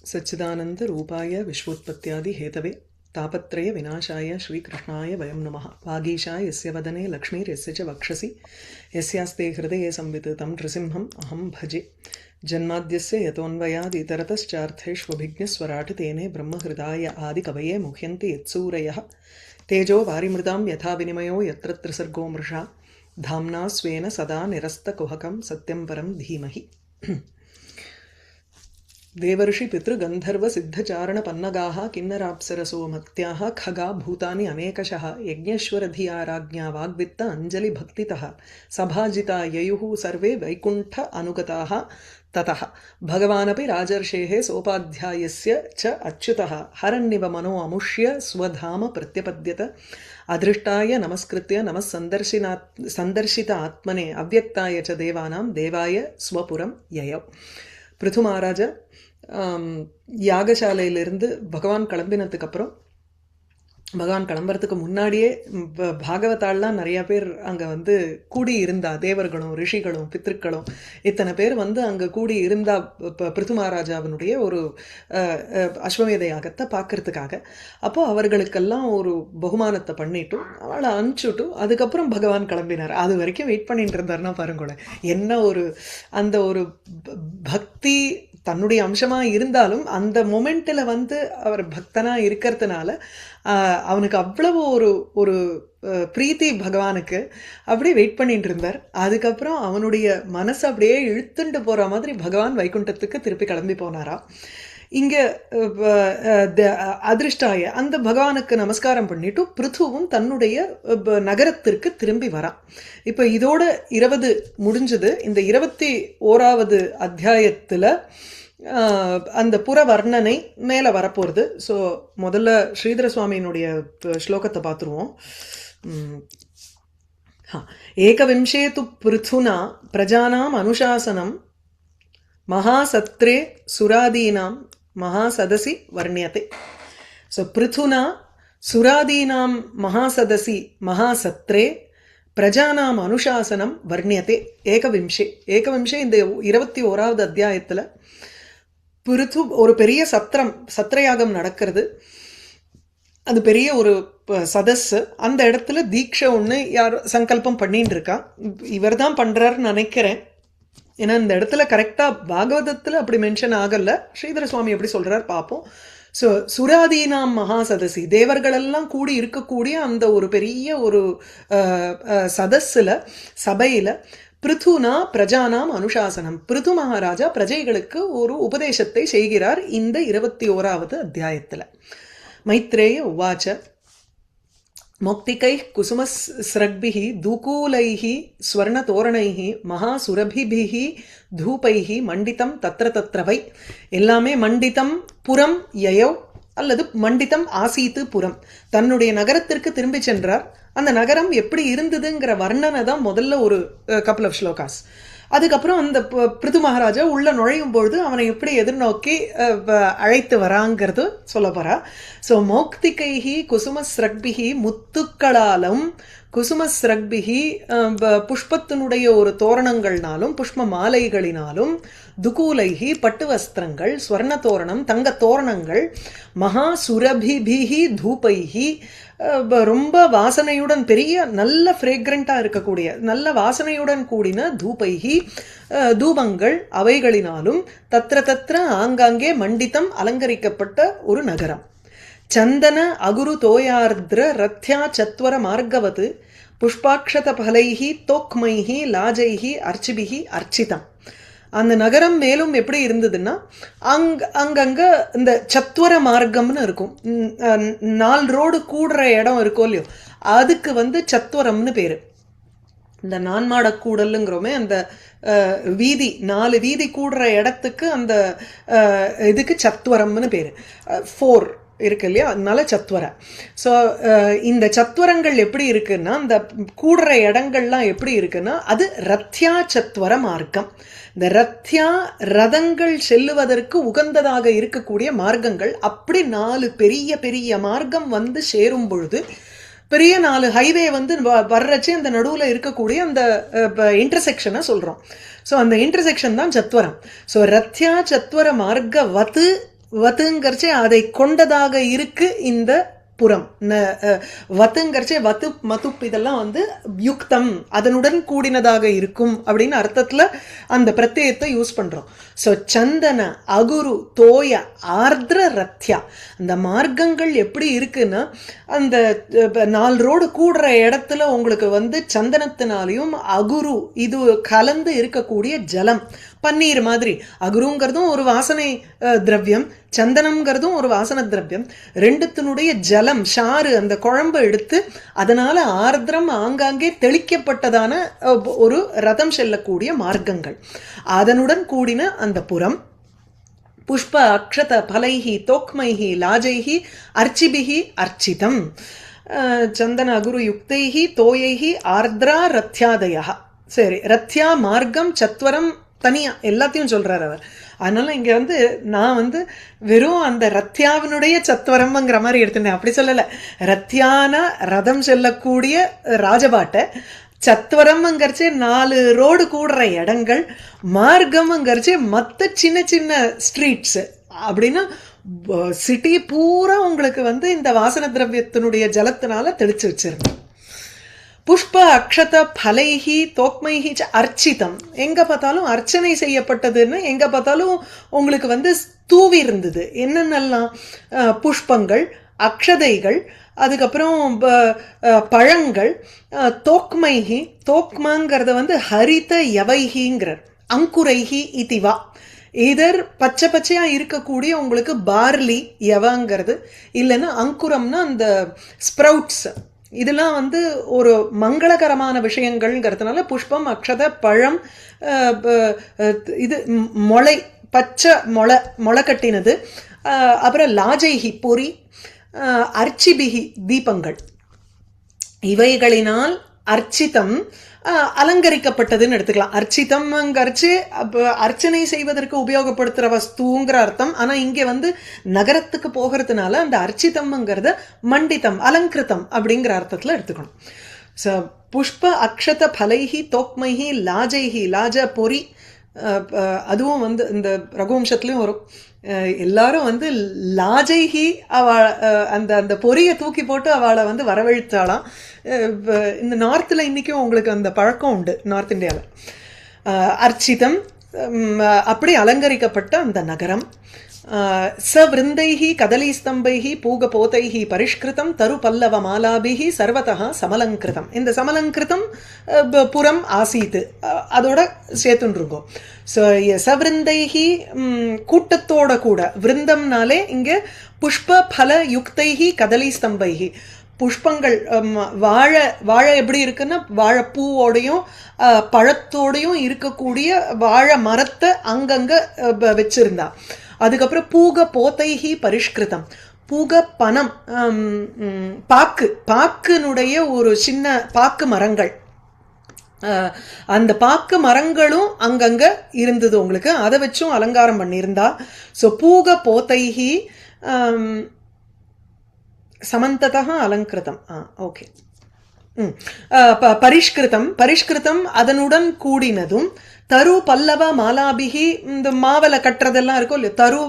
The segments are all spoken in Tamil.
सच्चिदानंद रूपाय विश्वोत्पत्त्यादि हेतवे तापत्रय विनाशाय श्रीकृष्णाय वयं नमः। वागीशाय यस्य वदने लक्ष्मीर्यस्य च वक्षसि यस्यास्ते हृदये संवित् तं नृसिंहम् अहं भजे। जन्माद्यस्य यतोऽन्वयाद् इतरतश्चार्थेष्वभिज्ञस्वराट् तेने ब्रह्महृदाय आदिकवये मुह्यन्ति यत्सूरयः। तेजो वारिमृतां यथा विनिमयो यत्र त्रिसर्गो मृषा धाम्ना स्वेन सदा निरस्तकुहकं सत्यं परं धीमहि। देवर्षि पितृगन्धर्व सिद्धचारणपन्नगाः किन्नराप्सरसो मत्याः खगा भूतानि अनेकशः यज्ञेश्वरधिया राज्ञा वाग्वित्त अञ्जलिभक्तितः सभाजिता ययुः सर्वे वैकुण्ठ अनुगताः ततः भगवानपि राजर्षेः सोपाध्यायस्य च अच्युतः हरन्निव मनो अमुष्य स्वधाम प्रत्यपद्यत अदृष्टाय नमस्कृत्य नमः सन्दर्शित आत्मने अव्यक्ताय च देवानां देवाय स्वपुरं ययौ। பிருது மகாராஜா யாகசாலையிலிருந்து பகவான் கிளம்பினதுக்கு அப்புறம், பகவான் கிளம்புறதுக்கு முன்னாடியே பாகவதாள்லாம் நிறைய பேர் அங்கே வந்து கூடி இருந்தா, தேவர்களும் ரிஷிகளும் பித்ருக்களும் இத்தனை பேர் வந்து அங்கே கூடி இருந்தா பிருது மகாராஜாவினுடைய ஒரு அஸ்வமேத யாகத்தை பார்க்கறதுக்காக. அப்போது அவர்களுக்கெல்லாம் ஒரு பகுமானத்தை பண்ணிட்டு அவளை அனுப்பிச்சுட்டு அதுக்கப்புறம் பகவான் கிளம்பினார். அது வரைக்கும் வெயிட் பண்ணிட்டு இருந்தாருன்னா பாருங்களேன், என்ன ஒரு அந்த ஒரு பக்தி தன்னுடைய அம்சமாக இருந்தாலும் அந்த மொமெண்ட்டில் வந்து அவர் பக்தனாக இருக்கிறதுனால அவனுக்கு அவ்வளவு ஒரு ஒரு பிரீத்தி பகவானுக்கு, அப்படியே வெயிட் பண்ணிட்டு இருந்தார். அதுக்கப்புறம் அவனுடைய மனசு அப்படியே இழுத்துண்டு போகிற மாதிரி பகவான் வைகுண்டத்துக்கு திருப்பி கிளம்பி போனாரா. இங்கே அதிருஷ்டாய அந்த பகவானுக்கு நமஸ்காரம் பண்ணிட்டு பிருத்துவும் தன்னுடைய நகரத்திற்கு திரும்பி வரான். இப்போ இதோட 20 முடிஞ்சது. இந்த 21வது அத்தியாயத்தில் அந்த புற வர்ணனை மேலே வரப்போகிறது. ஸோ முதல்ல ஸ்ரீதர சுவாமியினுடைய ஸ்லோகத்தை பார்த்துருவோம். ஏகவிம்சே து பிருத்துனா பிரஜானாம் அனுசாசனம் மகாசத்ரே சுராதீனாம் மகாசதசி வர்ணியத்தை. ஸோ பிருத்துனா சுராதீனாம் மகாசதசி மகாசத்ரே பிரஜானாம் அனுசாசனம் வர்ணியத்தை. ஏகவிம்சே ஏகவிம்சே இந்த 21வது அத்தியாயத்தில் பிருத்து ஒரு பெரிய சத்திரயாகம் நடக்கிறது. அது பெரிய ஒரு சதஸ்ஸு. அந்த இடத்துல தீட்சை ஒன்று யார் சங்கல்பம் பண்ணிட்டு இருக்கா. இவர் தான் பண்ணுறாருன்னு நினைக்கிறேன். ஏன்னா இந்த இடத்துல கரெக்டாக பாகவதத்தில் அப்படி மென்ஷன் ஆகலை. ஸ்ரீதர சுவாமி எப்படி சொல்கிறார் பார்ப்போம். ஸோ சுராதீனாம் மகாசதசி, தேவர்களெல்லாம் கூடி இருக்கக்கூடிய அந்த ஒரு பெரிய ஒரு சதஸ்ஸில் சபையில் பிருத்துனா பிரஜானாம் அனுசாசனம், பிருது மகாராஜா பிரஜைகளுக்கு ஒரு உபதேசத்தை செய்கிறார் இந்த 21வது அத்தியாயத்தில். மைத்ரேய உவாச்ச மௌக்திகைः குசுமஸ்ரக்பிः தூகூலைः ஸ்வர்ணதோரணைः மகாசுரபிபிः தூபைः மண்டிதம் தத்ர தத்ரவை. எல்லாமே மண்டிதம் புறம் யயௌ அல்லது மண்டிதம் ஆசீத்து புறம். தன்னுடைய நகரத்திற்கு திரும்பி சென்றார். அந்த நகரம் எப்படி இருந்ததுங்கிற வர்ணனை தான் முதல்ல ஒரு கப்பல் ஆஃப் ஸ்லோகாஸ். அதுக்கப்புறம் அந்த பிருது மகாராஜா உள்ள நுழையும் பொழுது அவனை எப்படி எதிர்நோக்கி அழைத்து வராங்கிறது சொல்ல போறா. ஸோ மௌக்திகைஹி குசுமஸ்ரக்பிஹி, முத்துக்களாலும் குசுமஸ்ரக்பிஹி புஷ்பத்தினுடைய ஒரு தோரணங்கள்னாலும் புஷ்ப மாலைகளினாலும், துகூலைஹி பட்டு வஸ்திரங்கள், ஸ்வர்ண தோரணம் தங்க தோரணங்கள், மகா சுரபிபிஹி தூபைஹி ரொம்ப வாசனையுடன் பெரிய நல்ல ஃப்ரேக்ரண்ட்டாக இருக்கக்கூடிய நல்ல வாசனையுடன் கூடின தூபைஹி தூபங்கள் அவைகளினாலும், தத்ர தத்ர ஆங்காங்கே மண்டிதம் அலங்கரிக்கப்பட்ட ஒரு நகரம். சந்தன அகுரு தோயார்திர ரத்யா சத்வர மார்கவது புஷ்பாட்சத பலைஹி தோக்மைஹி லாஜைஹி அர்ச்சிபிஹி அர்ச்சிதம். அந்த நகரம் மேலும் எப்படி இருந்ததுன்னா அங்கங்கே இந்த சத்வர மார்க்கம்னு இருக்கும். 4 ரோடு கூடுற இடம் இருக்கும் இல்லையோ, அதுக்கு வந்து சத்வரம்னு பேர். இந்த நான்மாடக்கூடலுங்கிறோமே அந்த வீதி, 4 வீதி கூடுற இடத்துக்கு அந்த இதுக்கு சத்வரம்னு பேர். 4 இருக்கு இல்லையா, அதனால சத்வர. ஸோ இந்த சத்வரங்கள் எப்படி இருக்குன்னா, அந்த கூடுற இடங்கள்லாம் எப்படி இருக்குன்னா அது ரத்யா சத்வர மார்க்கம். இந்த ரத்யா ரதங்கள் செல்லுவதற்கு உகந்ததாக இருக்கக்கூடிய மார்க்கங்கள். அப்படி 4 பெரிய பெரிய மார்க்கம் வந்து சேரும் பொழுது பெரிய 4 ஹைவே வந்து வர்றச்சு அந்த நடுவில் இருக்கக்கூடிய அந்த இன்டர்செக்ஷனை சொல்கிறோம். ஸோ அந்த இன்டர்செக்ஷன் தான் சத்வரம். ஸோ ரத்யா சத்வர மார்க்க வத்துங்கிறச்சே அதை கொண்டதாக இருக்கு இந்த புறம். வத்துங்கிறச்சே வத்து மதுப் இதெல்லாம் வந்து யுக்தம், அதனுடன் கூடினதாக இருக்கும் அப்படின்னு அர்த்தத்தில் அந்த பிரத்யத்தை யூஸ் பண்ணுறோம். ஸோ சந்தன அகுரு தோய ஆர்திர ரத்யா, அந்த மார்க்கங்கள் எப்படி இருக்குன்னா அந்த 4 ரோடு கூடுற இடத்துல உங்களுக்கு வந்து சந்தனத்தினாலையும் அகுரு இது கலந்து இருக்கக்கூடிய ஜலம், பன்னீர் மாதிரி. அகுருங்கிறதும் ஒரு வாசனை திரவியம், சந்தனம்ங்கிறதும் ஒரு வாசன திரவியம். ரெண்டுத்தினுடைய ஜலம் ஷாறு அந்த குழம்பு எடுத்து அதனால ஆர்திரம் ஆங்காங்கே தெளிக்கப்பட்டதான ஒரு ரதம் செல்லக்கூடிய மார்க்கங்கள், அதனுடன் கூடின அந்த புறம். புஷ்ப அக்ஷத பலைஹி தோக்மைஹி லாஜைஹி அர்ச்சிபிஹி அர்ச்சிதம் சந்தன அகுரு யுக்தைஹி தோயைஹி ஆர்திரா ரத்யாதயா. சரி, ரத்யா மார்க்கம் சத்வரம் தனியா எல்லாத்தையும் சொல்றார் அவர். அதனால இங்க வந்து நான் வந்து வெறும் அந்த ரத்யாவினுடைய சத்வரம்ங்கிற மாதிரி எடுத்துட்டேன், அப்படி சொல்லலை. ரத்யான ரதம் செல்லக்கூடிய ராஜபாட்டை, சத்வரம்ங்கிறச்சே 4 ரோடு கூடுற இடங்கள், மார்க்கம்ங்கிறச்சே மற்ற சின்ன சின்ன ஸ்ட்ரீட்ஸு. அப்படின்னா சிட்டி பூரா உங்களுக்கு வந்து இந்த வாசன திரவியத்தினுடைய ஜலத்தினால தெளிச்சு வச்சிருந்தேன். புஷ்ப அக்ஷத பலைஹி தோக்மைஹி அர்ச்சிதம், எங்க பார்த்தாலும் அர்ச்சனை செய்யப்பட்டதுன்னு, எங்க பார்த்தாலும் உங்களுக்கு வந்து தூவி இருந்தது. என்னென்னலாம்? புஷ்பங்கள், அக்ஷதைகள், அதுக்கப்புறம் பழங்கள், தோக்மைஹி, தோக்மாங்கிறத வந்து ஹரித யவைஹிங்கிறார், அங்குரைஹி இதிவா, இதர் பச்சை பச்சையா இருக்கக்கூடிய உங்களுக்கு பார்லி யவாங்கிறது, இல்லைன்னா அங்குரம்னா அந்த ஸ்ப்ரவுட்ஸ், இதெல்லாம் வந்து ஒரு மங்களகரமான விஷயங்கள்ங்கிறதுனால புஷ்பம் அக்ஷத பழம், இது முளை, பச்சை முளை கட்டினது, அப்புறம் லாஜைஹி பொறி, அர்ச்சிபிகி தீபங்கள், இவைகளினால் அர்ச்சிதம் அலங்கரிக்கப்பட்டதுன்னு எடுத்துக்கலாம். அர்ச்சிதம்ங்கிறச்சு அர்ச்சனை செய்வதற்கு உபயோகப்படுத்துகிற வஸ்துங்கிற அர்த்தம். ஆனால் இங்கே வந்து நகரத்துக்கு போகிறதுனால அந்த அர்ச்சிதம்ங்கிறத மண்டிதம் அலங்கிருத்தம் அப்படிங்கிற அர்த்தத்தில் எடுத்துக்கணும். ஸோ புஷ்ப அக்ஷத பலைஹி தோக்மைஹி லாஜைஹி, லாஜ பொறி, அதுவும் வந்து இந்த ரகுவம்சத்துலேயும் வரும். எல்லாரும் வந்து லாஜைஹி அந்த அந்த பொரியை தூக்கி போட்டு அவளை வந்து வரவழைத்தாலாம். இந்த நார்த்தில் இன்றைக்கும் உங்களுக்கு அந்த பழக்கம் உண்டு, நார்த் இந்தியாவில். அர்ச்சிதம், அப்படி அலங்கரிக்கப்பட்ட அந்த நகரம். சவிருந்தைஹி கதலீஸ்தம்பைஹி பூகபோதைஹி பரிஷ்கிருதம் தரு பல்லவ மாலாபிஹி சர்வதா சமலங்கிருதம். இந்த சமலங்கிருதம் புறம் ஆசீத்து, அதோட சேர்த்துருங்கோம். ஸோ சவிருந்தைஹி கூட்டத்தோட கூட, விருந்தம்னாலே இங்கே புஷ்ப பல யுக்தைஹி கதலீஸ்தம்பைஹி, புஷ்பங்கள், வாழை எப்படி இருக்குன்னா வாழைப்பூவோடையும் பழத்தோடையும் இருக்கக்கூடிய வாழை மரத்தை அங்கங்கே வச்சிருந்தா. அதுக்கப்புறம் பூக போத்தைஹி பரிஷ்கிருதம், பூக பனம், பாக்குனுடைய ஒரு சின்ன பாக்கு மரங்கள், அந்த பாக்கு மரங்களும் அங்கங்க இருந்தது உங்களுக்கு, அதை வச்சும் அலங்காரம் பண்ணியிருந்தா. ஸோ பூக போத்தைஹி சமந்ததா அலங்கிருதம். ஓகே. பரிஷ்கிருதம் அதனுடன் கூடினதும், தரு பல்லவ மாலாபிகி, இந்த மாவலை கட்டுறதெல்லாம் இருக்கும் இல்லையா, தரு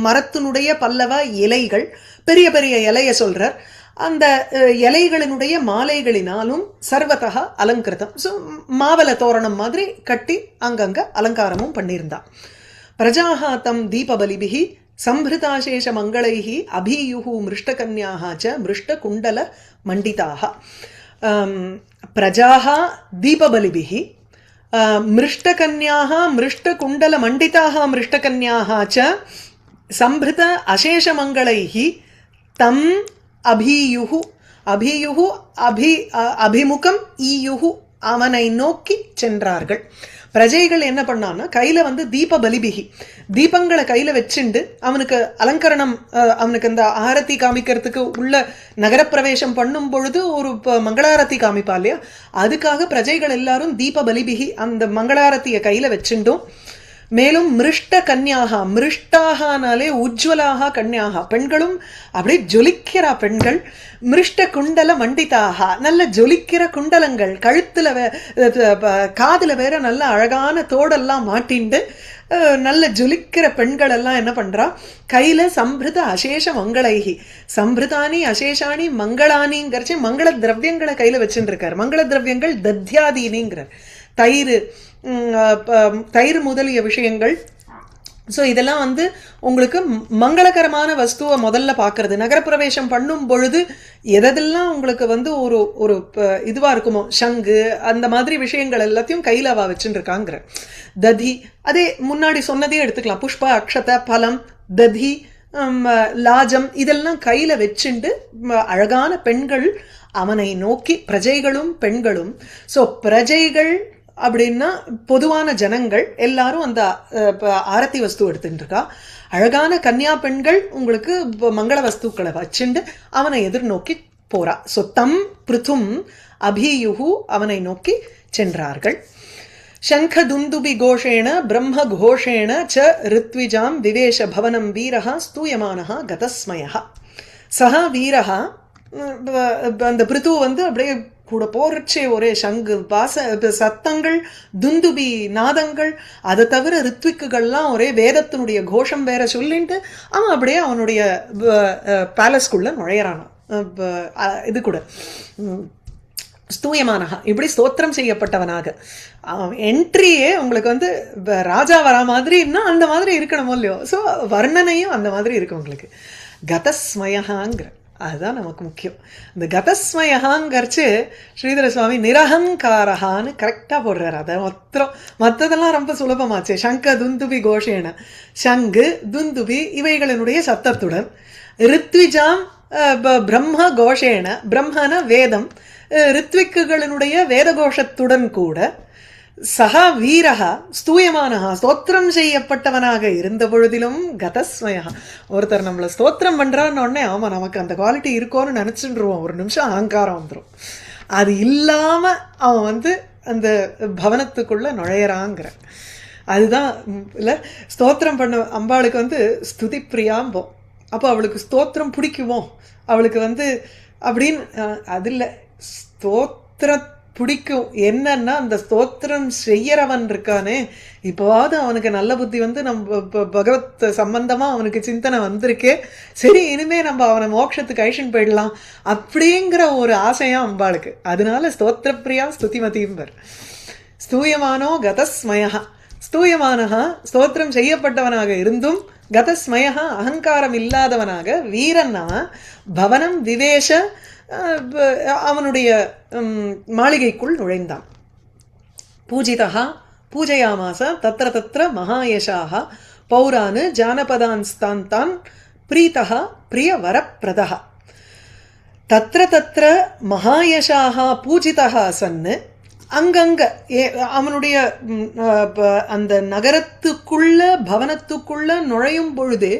மரத்தினுடைய பல்லவ இலைகள், பெரிய பெரிய இலைய சொல்றார், அந்த இலைகளினுடைய மாலைகளினாலும் சர்வதா அலங்கிருதம். ஸோ மாவலை தோரணம் மாதிரி கட்டி அங்கங்க அலங்காரமும் பண்ணியிருந்தா. பிரஜாஹா தம் தீபபலிபிஹி சம்பிருதாசேஷ மங்களைஹி அபியுஹு மிருஷ்டகன்யாஹ ச மிருஷ்டகுண்டல மண்டிதாஹ. பிரஜாஹ தீபபலிபிஹி மிருஷ்டகன்யாஹ மிருஷ்டகுண்டலமண்டிதாஹ மிருஷ்டகன்யாஹ ச சம்பிருத அசேஷமங்களைஹி தம் அபியுஹு, அபியுஹு அபிமுகம் ஈயுஹு, அவனை நோக்கி சென்றார்கள். பிரஜைகள் என்ன பண்ணான்னா கையில வந்து தீப பலிபிகி, தீபங்களை கையில வச்சுண்டு அவனுக்கு அலங்கரணம், அவனுக்கு அந்த ஆரத்தி காமிக்கிறதுக்கு உள்ள நகரப்பிரவேசம் பண்ணும் பொழுது ஒரு மங்களாரத்தி காமிப்பா இல்லையா, அதுக்காக பிரஜைகள் எல்லாரும் தீப பலிபிகி அந்த மங்களாரத்தியை கையில வச்சுண்டும் மேலும் மிருஷ்ட கன்யாகா, மிருஷ்டாகனாலே உஜ்வலாக கன்யாகா, பெண்களும் அப்படியே ஜொலிக்கிறா பெண்கள். மிருஷ்ட குண்டல மண்டிதாக, நல்ல ஜொலிக்கிற குண்டலங்கள், கழுத்துல காதுல வேற நல்ல அழகான தோடெல்லாம் மாட்டிண்டு நல்ல ஜொலிக்கிற பெண்கள் எல்லாம் என்ன பண்றா, கையில சம்பிருத அசேஷ மங்களைகி, சம்பிருதானி அசேஷானி மங்களானிங்கிறச்சு மங்கள திரவியங்களை கையில வச்சுட்டு இருக்காரு. மங்கள திரவியங்கள் தத்யாதீனிங்கிறார், தயிர் தயிர் முதலிய விஷயங்கள். ஸோ இதெல்லாம் வந்து உங்களுக்கு மங்களகரமான வஸ்துவை முதல்ல பார்க்கறது. நகரப்பிரவேசம் பண்ணும் பொழுது எதெல்லாம் உங்களுக்கு வந்து ஒரு ஒரு இதுவாக இருக்குமோ, சங்கு அந்த மாதிரி விஷயங்கள் எல்லாத்தையும் கையில் அவ வச்சுட்டு இருக்காங்கிற. ததி அதே முன்னாடி சொன்னதே எடுத்துக்கலாம், புஷ்ப அக்ஷத பலம் ததி லாஜம் இதெல்லாம் கையில் வச்சுண்டு அழகான பெண்கள் அவனை நோக்கி, பிரஜைகளும் பெண்களும். ஸோ பிரஜைகள் அப்படின்னா பொதுவான ஜனங்கள் எல்லாரும் அந்த ஆரத்தி வஸ்து எடுத்துட்டு இருக்கா. அழகான கன்னியா பெண்கள் உங்களுக்கு மங்கள வஸ்துக்களை வச்சுண்டு அவனை எதிர்நோக்கி போறா. ஸோ தம் பிருத்தும் அபியுகு அவனை நோக்கி சென்றார்கள். சங்க துந்துபி கோஷேண பிரம்ம கோஷேண ச ரித்விஜாம் விவேஷ பவனம் வீரஹா ஸ்தூயமானஹா கதஸ்மயா. சஹா வீரஹா, அந்த பிருத்து வந்து அப்படியே கூட போறச்சே ஒரே சங்கு வாச சத்தங்கள், துந்துபி நாதங்கள், அதை தவிர ரித்விக்குகள்லாம் ஒரே வேதத்தினுடைய கோஷம் வேற சொல்லிட்டு அவன் அப்படியே அவனுடைய பேலஸ்குள்ள நுழையறானான். இது கூட ஸ்தூயமானஹா, இப்படி ஸ்தோத்திரம் செய்யப்பட்டவனாக. என்ட்ரியே உங்களுக்கு வந்து ராஜா வர மாதிரின்னா அந்த மாதிரி இருக்கணுமோ இல்லையோ. ஸோ வர்ணனையும் அந்த மாதிரி இருக்கு உங்களுக்கு. கதஸ்மயஹாங்கிற அதுதான் நமக்கு முக்கியம். இந்த கதஸ்மயஹாங்கரிச்சு ஸ்ரீதர சுவாமி நிரஹங்காரஹான்னு கரெக்டாக போடுறாரு. அதை மற்றதெல்லாம் ரொம்ப சுலபமாச்சு. சங்க துந்துபி கோஷேன, சங்கு துந்துபி இவைகளினுடைய சத்தத்துடன், ரித்விஜாம் பிரம்ம கோஷேன, பிரம்மன வேதம், ரித்விக்குகளினுடைய வேத கோஷத்துடன் கூட, சகா வீரகா ஸ்தூயமானஹா ஸ்தோத்திரம் செய்யப்பட்டவனாக இருந்த பொழுதிலும் கதஸ்மயா. ஒருத்தர் நம்மளை ஸ்தோத்திரம் பண்றான்னு உடனே ஆமா நமக்கு அந்த குவாலிட்டி இருக்கோன்னு நினைச்சுருவோம், ஒரு நிமிஷம் அகங்காரம் வந்துடும். அது இல்லாம அவன் வந்து அந்த பவனத்துக்குள்ள நுழையறாங்கிற அதுதான் இல்லை. ஸ்தோத்திரம் பண்ண அம்பாளுக்கு வந்து ஸ்துதி பிரியாம்போம். அப்போ அவளுக்கு ஸ்தோத்திரம் பிடிக்குமோ, அவளுக்கு வந்து அப்படின்னு அது இல்லை, ஸ்தோத்திர பிடிக்கும். என்னன்னா அந்த ஸ்தோத்திரம் செய்யறவன் இருக்கானே, இப்போவாவது அவனுக்கு நல்ல புத்தி வந்து நம்ம பகவத் சம்பந்தமா அவனுக்கு சிந்தனை வந்திருக்கே, சரி இனிமே நம்ம அவனை மோட்சத்துக்கு ஐஷன் போயிடலாம் அப்படிங்கிற ஒரு ஆசையா அம்பாளுக்கு. அதனால ஸ்தோத்திர பிரியா ஸ்துதிமதிம்பர். ஸ்தூயமானோ கதஸ்மயா, ஸ்தூயமானஹா ஸ்தோத்திரம் செய்யப்பட்டவனாக இருந்தும், கதஸ்மயா அகங்காரம் இல்லாதவனாக, வீரன்னா பவனம் விவேஷ அவனுடைய மாளிகைக்குள் நுழைந்தான். பூஜிதா பூஜையாமாச தத்திர தத்திர மகாயசாக பௌரான் ஜானபதான்ஸ்தான் பிரீதா பிரிய வரப்பிரதா. தத்திர தத்திர மகாயசாக பூஜிதா சன்னு, அங்கங்க அவனுடைய அந்த நகரத்துக்குள்ள பவனத்துக்குள்ள நுழையும் பொழுது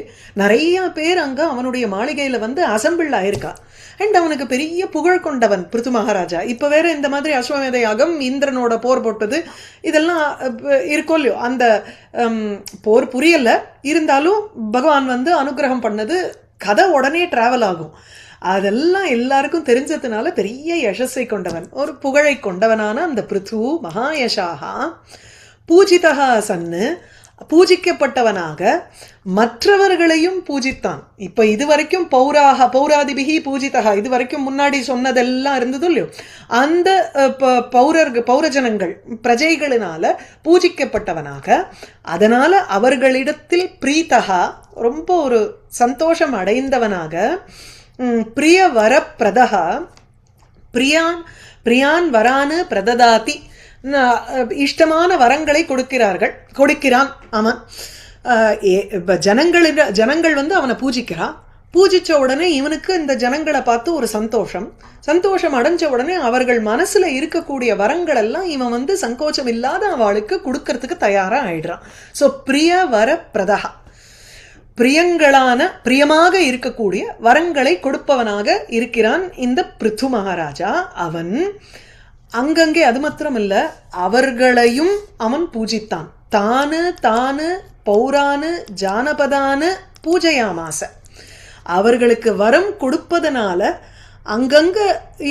நிறைய பேர் அங்க அவனுடைய மாளிகையில வந்து அசம்பிள் ஆயிருக்கா. அண்ட் அவனுக்கு பெரிய புகழ் கொண்டவன் பிருத்து மகாராஜா. இப்போ வேற இந்த மாதிரி அஸ்வமேத யாகம், இந்திரனோட போர் போட்டது இதெல்லாம் இருக்கோ இல்லையோ. அந்த போர் புரியல, இருந்தாலும் பகவான் வந்து அனுகிரகம் பண்ணது கதை உடனே டிராவல் ஆகும். அதெல்லாம் எல்லாருக்கும் தெரிஞ்சதுனால பெரிய யசஸை கொண்டவன், ஒரு புகழை கொண்டவனான அந்த பிருத்து மகாயசாகா பூஜிதா சன்னு, பூஜிக்கப்பட்டவனாக மற்றவர்களையும் பூஜித்தான். இப்ப இதுவரைக்கும் பௌராதிபிகி பூஜிதா, இதுவரைக்கும் முன்னாடி சொன்னதெல்லாம் இருந்தது இல்லையோ, அந்த பௌரஜனங்கள் பிரஜைகளினால பூஜிக்கப்பட்டவனாக, அதனால அவர்களிடத்தில் பிரீதகா ரொம்ப ஒரு சந்தோஷம் அடைந்தவனாக, பிரிய வர பிரதகா பிரியான் வரானு பிரததாதி, இஷ்டமான வரங்களை கொடுக்கிறான் அவன். ஜனங்கள் வந்து அவனை பூஜிக்கிறான். பூஜிச்ச உடனே இவனுக்கு இந்த ஜனங்களை பார்த்து ஒரு சந்தோஷம் அடைஞ்ச உடனே அவர்கள் மனசுல இருக்கக்கூடிய வரங்கள் எல்லாம் இவன் வந்து சங்கோச்சம் இல்லாத அவளுக்கு கொடுக்கறதுக்கு தயாரா ஆயிடுறான். ஸோ பிரிய வர பிரதகா, பிரியமாக இருக்கக்கூடிய வரங்களை கொடுப்பவனாக இருக்கிறான் இந்த பிருத்து மகாராஜா. அவன் அங்கங்கே அது மாத்திரம் இல்ல, அவர்களையும் அவன் பூஜித்தான். தானு தானு பௌரானு ஜானபதானு பூஜையாமாச. அவர்களுக்கு வரம் கொடுப்பதனால அங்கங்க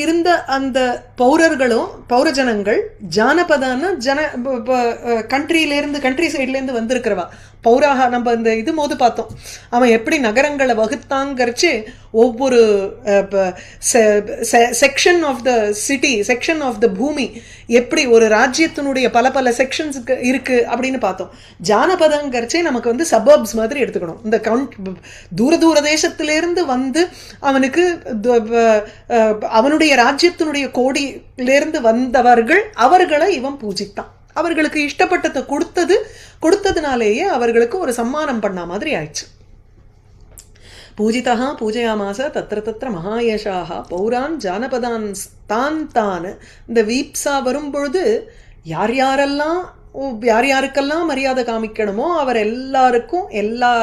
இருந்த அந்த பௌரர்களும் பௌரஜனங்கள் ஜானபதான கண்ட்ரியிலேருந்து கண்ட்ரி சைட்லேருந்து வந்திருக்கிறவா பௌராக. நம்ம இந்த இது போது பார்த்தோம் அவன் எப்படி நகரங்களை வகுத்தாங்கரிச்சு ஒவ்வொரு section of the city section of the பூமி எப்படி ஒரு ராஜ்யத்தினுடைய பல பல செக்ஷன்ஸுக்கு இருக்கு அப்படின்னு பார்த்தோம். ஜானபதங்கரிச்சே நமக்கு வந்து சபர்ப்ஸ் மாதிரி எடுத்துக்கணும். இந்த தூர தூர தேசத்திலேருந்து வந்து அவனுக்கு அவனுடைய ராஜ்யத்தினுடைய கோடியிலேருந்து வந்தவர்கள் அவர்களை இவன் பூஜித்தான். அவர்களுக்கு இஷ்டப்பட்டதை கொடுத்ததுனாலேயே அவர்களுக்கு ஒரு சம்மானம் பண்ண மாதிரி ஆயிடுச்சு. பூஜிதா பூஜையாமாச தத்திர தத்திர மகாயஷாக பௌரான் ஜானபதான் தான். இந்த வீப்ஸா வரும்பொழுது யார் யாருக்கெல்லாம் மரியாதை காமிக்கணுமோ அவர் எல்லாருக்கும் எல்லா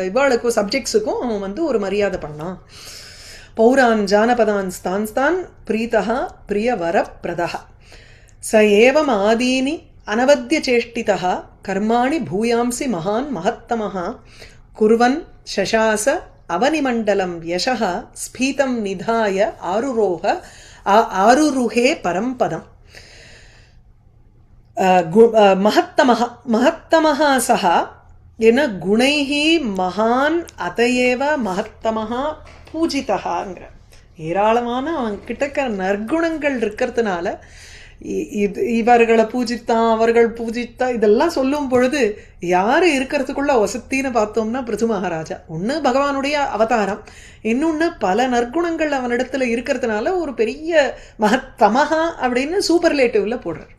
இவாளுக்கும் சப்ஜெக்ட்ஸுக்கும் அவன் வந்து ஒரு மரியாதை பண்ணான். பௌரான் ஜானபதான் ஸ்தான் பிரீதா பிரியவர பிரதா ச ஏவம் ஆதீனி அனவத்திய சேஷ்டிதः கர்மாணி பூயாம்சி மகான் மகத்தமः குர்வன் சசாச அவனிமண்டலம் யசः ஸ்பீதம் நிதாய ஆருருஹே பரம்பதம். மகத்தமः சஹ என குணைஹி மகான் அதையேவ மகத்தமः பூஜிதஹாங்கிற ஏராளமான அவன் கிட்டக்க நற்குணங்கள் இருக்கிறதுனால இவர்களை பூஜித்தான் அவர்கள் பூஜித்தா இதெல்லாம் சொல்லும் பொழுது யாரு இருக்கிறதுக்குள்ள வசத்தின்னு பார்த்தோம்னா பிருது மகாராஜா. ஒன்று பகவானுடைய அவதாரம், இன்னொன்று பல நற்குணங்கள் அவனிடத்துல இருக்கிறதுனால ஒரு பெரிய மகத்தமஹா அப்படின்னு சூப்பர்லேட்டிவ்ல போடுறார்.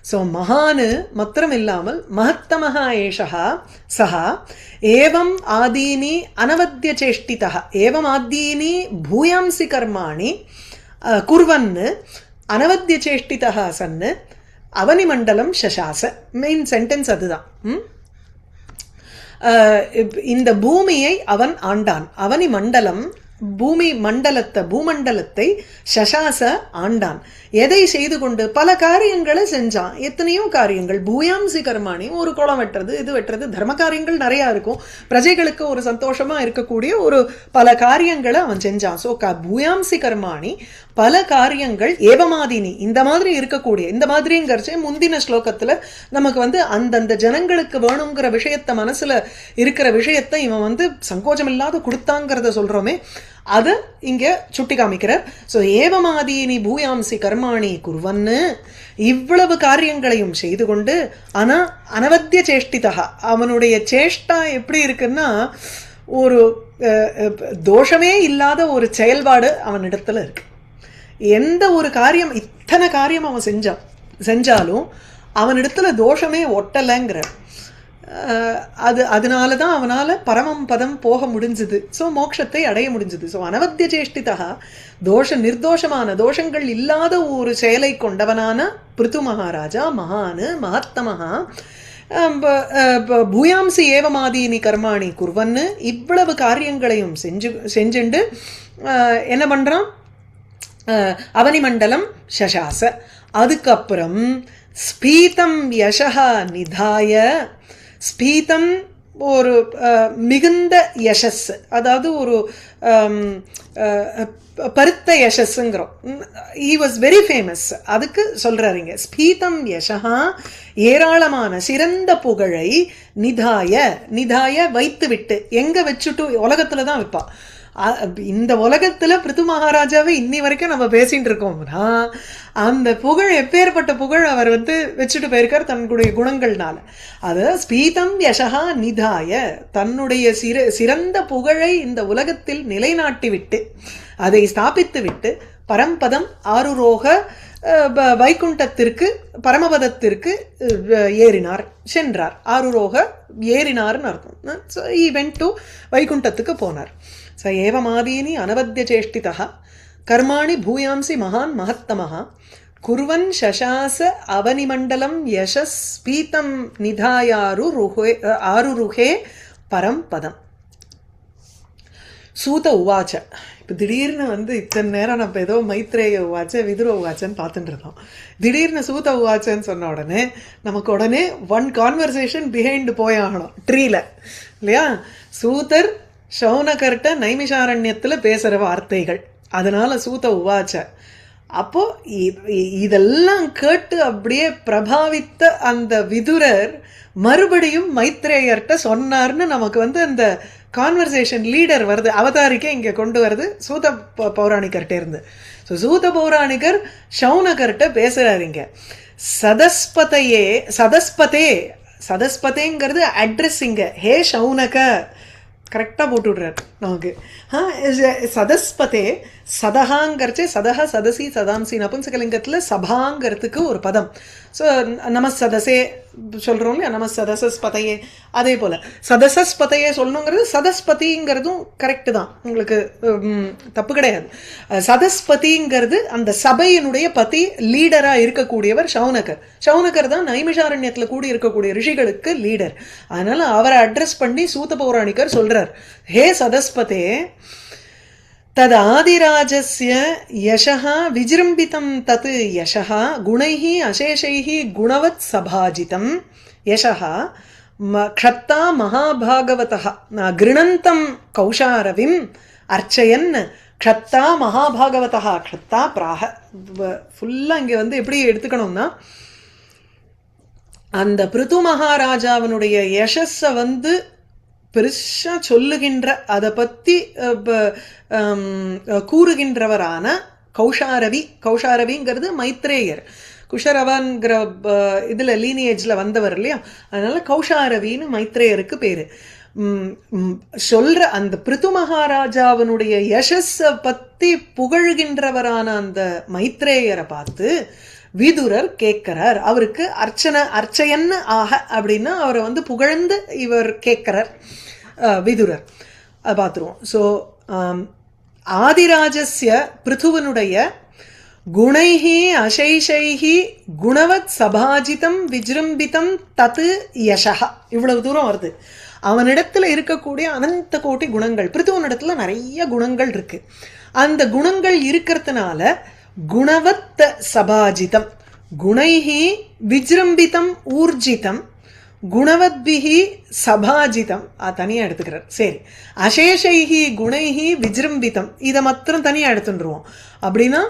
ஸோ மகானு மாத்திரம் இல்லாமல் மகத்தமஹா ஏஷா சஹா ஏவம் ஆதீனி அனவத்திய சேஷ்டிதா ஏவம் ஆதீனி பூயாம்சி கர்மாணி குர்வன்னு அனவத்திய சேஷ்டிதா சன்னு அவனிமண்டலம் சசாச. மெயின் சென்டென்ஸ் அதுதான். இந்த பூமியை அவன் ஆண்டான். அவனி மண்டலம் பூமண்டலத்தை சசாச ஆண்டான். எதை செய்து கொண்டு பல காரியங்களை செஞ்சான். எத்தனையோ காரியங்கள். பூயாம்சி கர்மாணி ஒரு குளம் வெட்டுறது இது வெட்டுறது தர்ம காரியங்கள் நிறையா இருக்கும். பிரஜைகளுக்கு ஒரு சந்தோஷமா இருக்கக்கூடிய ஒரு பல காரியங்களை அவன் செஞ்சான். ஸோ பூயாம்சி கர்மாணி பல காரியங்கள் ஏவமாதினி இந்த மாதிரி இருக்கக்கூடிய இந்த மாதிரிங்கிறச்சே முந்தின ஸ்லோகத்துல நமக்கு வந்து அந்தந்த ஜனங்களுக்கு வேணுங்கிற விஷயத்த மனசுல இருக்கிற விஷயத்தை இவன் வந்து சங்கோச்சம் இல்லாத கொடுத்தாங்கிறத சொல்றோமே அது இங்க சுட்டி காமிக்கிறார். ஸோ ஏவமாதீனி பூயாம்சி கர்மாணி குர்வன்னு இவ்வளவு காரியங்களையும் செய்து கொண்டு ஆனா அனவத்திய சேஷ்டிதா அவனுடைய சேஷ்டா எப்படி இருக்குன்னா ஒரு தோஷமே இல்லாத ஒரு செயல்பாடு அவனிடத்துல இருக்கு. எந்த ஒரு காரியம் இத்தனை காரியம் அவன் செஞ்சாலும் அவனிடத்துல தோஷமே ஒட்டலைங்கிற அதனால தான் அவனால் பரமம் பதம் போக முடிஞ்சுது. ஸோ மோட்சத்தை அடைய முடிஞ்சுது. ஸோ அனவத்திய சேஷ்டிதா நிர்தோஷமான தோஷங்கள் இல்லாத ஒரு செயலை கொண்டவனான பிருது மகாராஜா மகானு மகத்தமஹா பூயாம்சி ஏவமாதீனி கர்மாணி குர்வன்னு இவ்வளவு காரியங்களையும் செஞ்சுண்டு என்ன பண்ணுறான் அவனிமண்டலம் சசாச. அதுக்கப்புறம் ஸ்பீதம் யசஹா நிதாய ஸ்பீதம் ஒரு மிகுந்த யசஸ் அதாவது ஒரு பருத்த யசஸ்ங்கிறோம். He was very famous. அதுக்கு சொல்றாருங்க ஸ்பீதம் யசஹா ஏராளமான சிறந்த புகழை நிதாய வைத்து விட்டு எங்க வச்சுட்டு உலகத்துல தான் வைப்பா. இந்த உலகத்துல பிருது மகாராஜாவை இன்னி வரைக்கும் நம்ம பேசிட்டு இருக்கோம்னா அந்த புகழ் எப்பேற்பட்ட புகழ் அவர் வந்து வச்சுட்டு போயிருக்கார் தன்னுடைய குணங்கள்னால. அது ஸ்பீதம் யசஹா நிதாய தன்னுடைய சிறந்த புகழை இந்த உலகத்தில் நிலைநாட்டி விட்டு அதை ஸ்தாபித்து விட்டு பரம்பதம் ஆருரோக வைகுண்டத்திற்கு பரமபதத்திற்கு சென்றார். ஆருரோக ஏறினார்னு அர்த்தம். ஸோ ஈ வென்ட் டு வைகுண்டத்துக்கு போனார். स एवमादीनि अनवद्यचेष्टितः कर्माणि भूयांसि महान् महत्तमः कुर्वन् शशास अवनिमण्डलं यशस्पीतं निधायारुरुहे परं पदम्. सूत उवाच. இப்போ திடீர்னு வந்து இத்தனை நேரம் நம்ம ஏதோ மைத்ரேய உவாச்ச விதுர உவாச்சன்னு பார்த்துட்டு இருக்கோம். திடீர்னு சூத உவாச்சன்னு சொன்ன உடனே நமக்கு உடனே ஒன் கான்வர்சேஷன் பிஹைண்டு போயாகணும் ட்ரீல இல்லையா. சூதர் சௌனகர்ட்ட நைமிஷாரண்யத்தில் பேசுகிற வார்த்தைகள், அதனால சூத உவாச்ச. அப்போ இதெல்லாம் கேட்டு அப்படியே பிரபாவித்த அந்த விதுரர் மறுபடியும் மைத்ரேயர்கிட்ட சொன்னார்னு நமக்கு வந்து அந்த கான்வர்சேஷன் லீடர் வருது, அவதாரிக்கே இங்கே கொண்டு வருது சூத பௌராணிகர்கிட்ட இருந்து. ஸோ சூத பௌராணிகர் சௌனகர்கிட்ட பேசுகிறாருங்க. சதஸ்பதேங்கிறது அட்ரஸிங்க. ஹே சௌனக கரெக்டாக போட்டு விடுறார் நமக்கு. சதஸ்பதே சதஹாங்கிறச்சே சதஹ சதசி சதாம்சி நபும்சகலிங்கத்தில் சபாங்கிறதுக்கு ஒரு பதம். ஸோ நமசதசே சொல்கிறோம் இல்லையா, நமசதசஸ்பதையே. அதே போல் சதசஸ்பதையே சொல்லணுங்கிறது சதஸ்பதிங்கிறதும் கரெக்டு தான், உங்களுக்கு தப்பு கிடையாது. சதஸ்பதிங்கிறது அந்த சபையினுடைய பதி லீடராக இருக்கக்கூடியவர் சௌனகர். சௌனகர் தான் நைமிஷாரண்யத்தில் கூடி இருக்கக்கூடிய ரிஷிகளுக்கு லீடர். அதனால் அவரை அட்ரஸ் பண்ணி சூத பௌராணிகர் சொல்கிறார், ஹே சதஸ்பதே ததாதிராஜஸ்ய யசஹ விஜೃಂಭಿதம் தத் யசஹ குணைஹி அசேஷைஹி குணவத் சபாஜிதம் யசஹ க்ஷத்தா மகாபாகவதः கிருணந்தம் கௌஷாரவிம் அர்ச்சயன் க்ஷத்தா மகாபாகவதः க்ஷத்தா பிராக. ஃபுல்லாக இங்கே வந்து எப்படி எடுத்துக்கணும்னா, அந்த பிருது மகாராஜாவினுடைய யசஸை வந்து பெருசாக சொல்லுகின்ற, அதை பற்றி கூறுகின்றவரான கௌஷாரவி. கௌஷாரவிங்கிறது மைத்ரேயர், குஷரவன்கிற இதில் லீனியேஜில் வந்தவர் இல்லையா, அதனால கௌஷாரவின்னு மைத்ரேயருக்கு பேர். சொல்கிற அந்த பிருது மகாராஜாவினுடைய யசஸை பற்றி புகழ்கின்றவரான அந்த மைத்ரேயரை பார்த்து விதுரர் கேட்கிறார். அவருக்கு அர்ச்சயன்னு ஆக அப்படின்னா அவரை வந்து புகழ்ந்து இவர் கேட்கிறார் விதுரர். அதை பார்த்துருவோம். ஸோ ஆதிராஜஸ்ய பிருத்துவனுடைய குணைஹி அசைஷைஹி குணவத் சபாஜிதம் விஜೃಂಭಿதம் தத் யசஹ, இவ்வளவு தூரம் வருது. அவனிடத்தில் இருக்கக்கூடிய அனந்த கோட்டி குணங்கள், பிருத்துவனிடத்தில் நிறைய குணங்கள் இருக்கு. அந்த குணங்கள் இருக்கிறதுனால குணவத் சபாஜிதம், குணைஹி விஜೃಂಭಿதம் ஊர்ஜிதம், குணவத்பிஹி சபாஜிதம் தனியாக எடுத்துக்கிறார். சரி, அசேஷைஹி குணைஹி விஜೃಂಭಿதம் இதை மாத்திரம் தனியாக எடுத்துட்டுருவோம். அப்படின்னா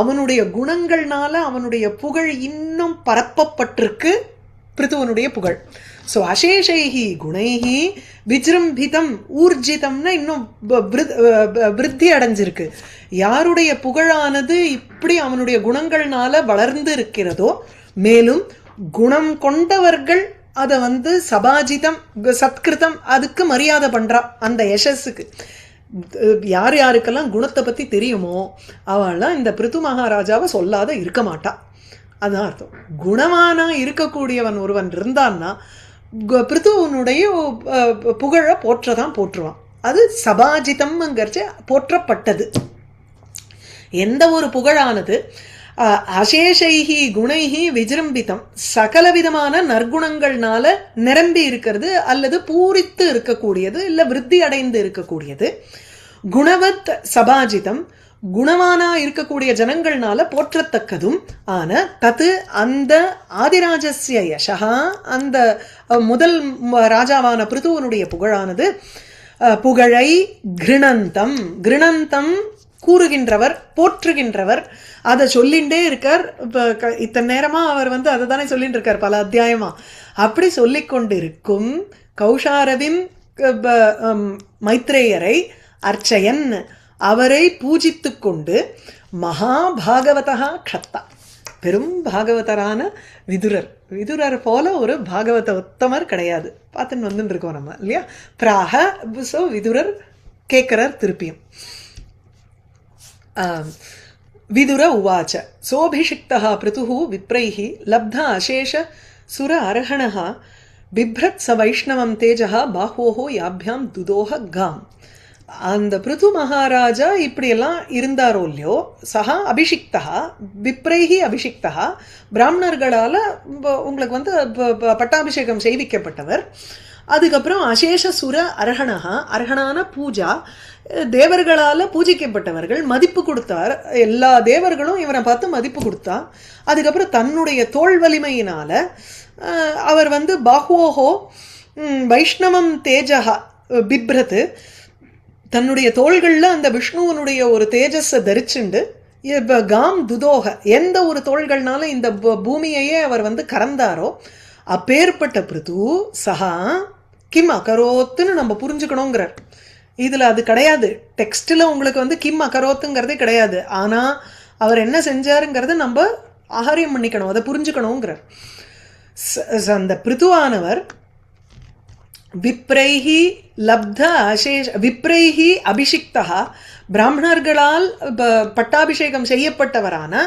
அவனுடைய குணங்கள்னால அவனுடைய புகழ் இன்னும் பரப்பப்பட்டிருக்கு, பிருத்துவனுடைய புகழ். ஸோ அசேஷைஹி குணைஹி விஜೃಂಭಿதம் ஊர்ஜிதம்னா இன்னும் விருத்தி அடைஞ்சிருக்கு. யாருடைய புகழானது இப்படி அவனுடைய குணங்கள்னால வளர்ந்து இருக்கிறதோ, மேலும் குணம் கொண்டவர்கள் அதை வந்து சபாஜிதம் சத்கிருதம் அதுக்கு மரியாதை பண்ணுறா. அந்த யசஸுக்கு யார் யாருக்கெல்லாம் குணத்தை பற்றி தெரியுமோ அவள்லாம் இந்த பிருது மகாராஜாவை சொல்லாத இருக்க மாட்டா. அதுதான் அர்த்தம். குணமானா இருக்கக்கூடியவன் ஒருவன் இருந்தான்னா பிருத்துவனுடைய புகழை போற்றதான் போற்றுவான். அது சபாஜிதம்ங்கிறச்சு போற்றப்பட்டது. எந்த ஒரு புகழானது அசேஷைஹி குணைஹி விஜೃಂಭಿதம் சகலவிதமான நற்குணங்கள்னால நிரம்பி இருக்கிறது அல்லது பூரித்து இருக்கக்கூடியது இல்லை விருத்தி அடைந்து இருக்கக்கூடியது, குணவத் சபாஜிதம் குணமானா இருக்கக்கூடிய ஜனங்கள்னால போற்றத்தக்கதும் ஆன தத்து அந்த ஆதிராஜஸ்ய யசஹா, அந்த முதல் ராஜாவான பிருத்துவனுடைய புகழானது புகழை கிருணந்தம், கிருணந்தம் கூறுகின்றவர், போற்றுகின்றவர், அதை சொல்லிகிட்டே இருக்கார். இப்போ இத்தனை நேரமாக அவர் வந்து அதை தானே சொல்லிட்டு இருக்கார் பல அத்தியாயமாக. அப்படி சொல்லிக்கொண்டிருக்கும் கௌஷாரவின் மைத்ரேயரை அர்ச்சயன், அவரை பூஜித்து கொண்டு மகாபாகவதா க்ஷத்தா, பெரும் பாகவதரான விதுரர். விதுரர் போல ஒரு பாகவத உத்தமர் கிடையாது. பார்த்துன்னு வந்துட்டு இருக்கோம் நம்ம இல்லையா. பிராக ஸோ விதுரர் கேட்குறார் திருப்பியும். விதுர உவாச்ச சோபிஷிக்தः பிருதுः விப்ரைः லப்த அசேஷ சுர அரஹணः பிப்ரத் ச வைஷ்ணவம் தேஜः பாஹ்வோஹோ யாபியாம் துதோஹ காம். அந்த பிருது மகாராஜா இப்படியெல்லாம் இருந்தாரோ இல்லையோ, சஹா அபிஷிக்தா விப்ரைஹி அபிஷிக்தா, பிராமணர்களால் உங்களுக்கு வந்து பட்டாபிஷேகம் செய்விக்கப்பட்டவர். அதுக்கப்புறம் அசேஷ சுர அர்ஹணஹா, அர்ஹணான பூஜா, தேவர்களால் பூஜிக்கப்பட்டவர்கள், மதிப்பு கொடுத்தார். எல்லா தேவர்களும் இவரை பார்த்து மதிப்பு கொடுத்தா. அதுக்கப்புறம் தன்னுடைய தோல் வலிமையினால அவர் வந்து பாஹுவோஹோ வைஷ்ணவம் தேஜகா பிப்ரத்து, தன்னுடைய தோள்களில் அந்த விஷ்ணுவனுடைய ஒரு தேஜஸை தரிச்சுண்டு காம் துதோக, எந்த ஒரு தோள்கள்னால இந்த பூமியையே அவர் வந்து கறந்தாரோ அப்பேற்பட்ட பிருது சஹா கிம் அகரோத்துன்னு நம்ம புரிஞ்சுக்கணுங்கிறார். இதில் அது கிடையாது, டெக்ஸ்டில் உங்களுக்கு வந்து கிம் அகரோத்துங்கிறதே கிடையாது. ஆனால் அவர் என்ன செஞ்சாருங்கிறத நம்ம ஆகாரியம் பண்ணிக்கணும், அதை புரிஞ்சுக்கணுங்கிறார். அந்த பிருதுவானவர் விப்ரைஹி லப்த அசேஷ விப்ரைஹி அபிஷிக்தா, பிராமணர்களால் பட்டாபிஷேகம் செய்யப்பட்டவரான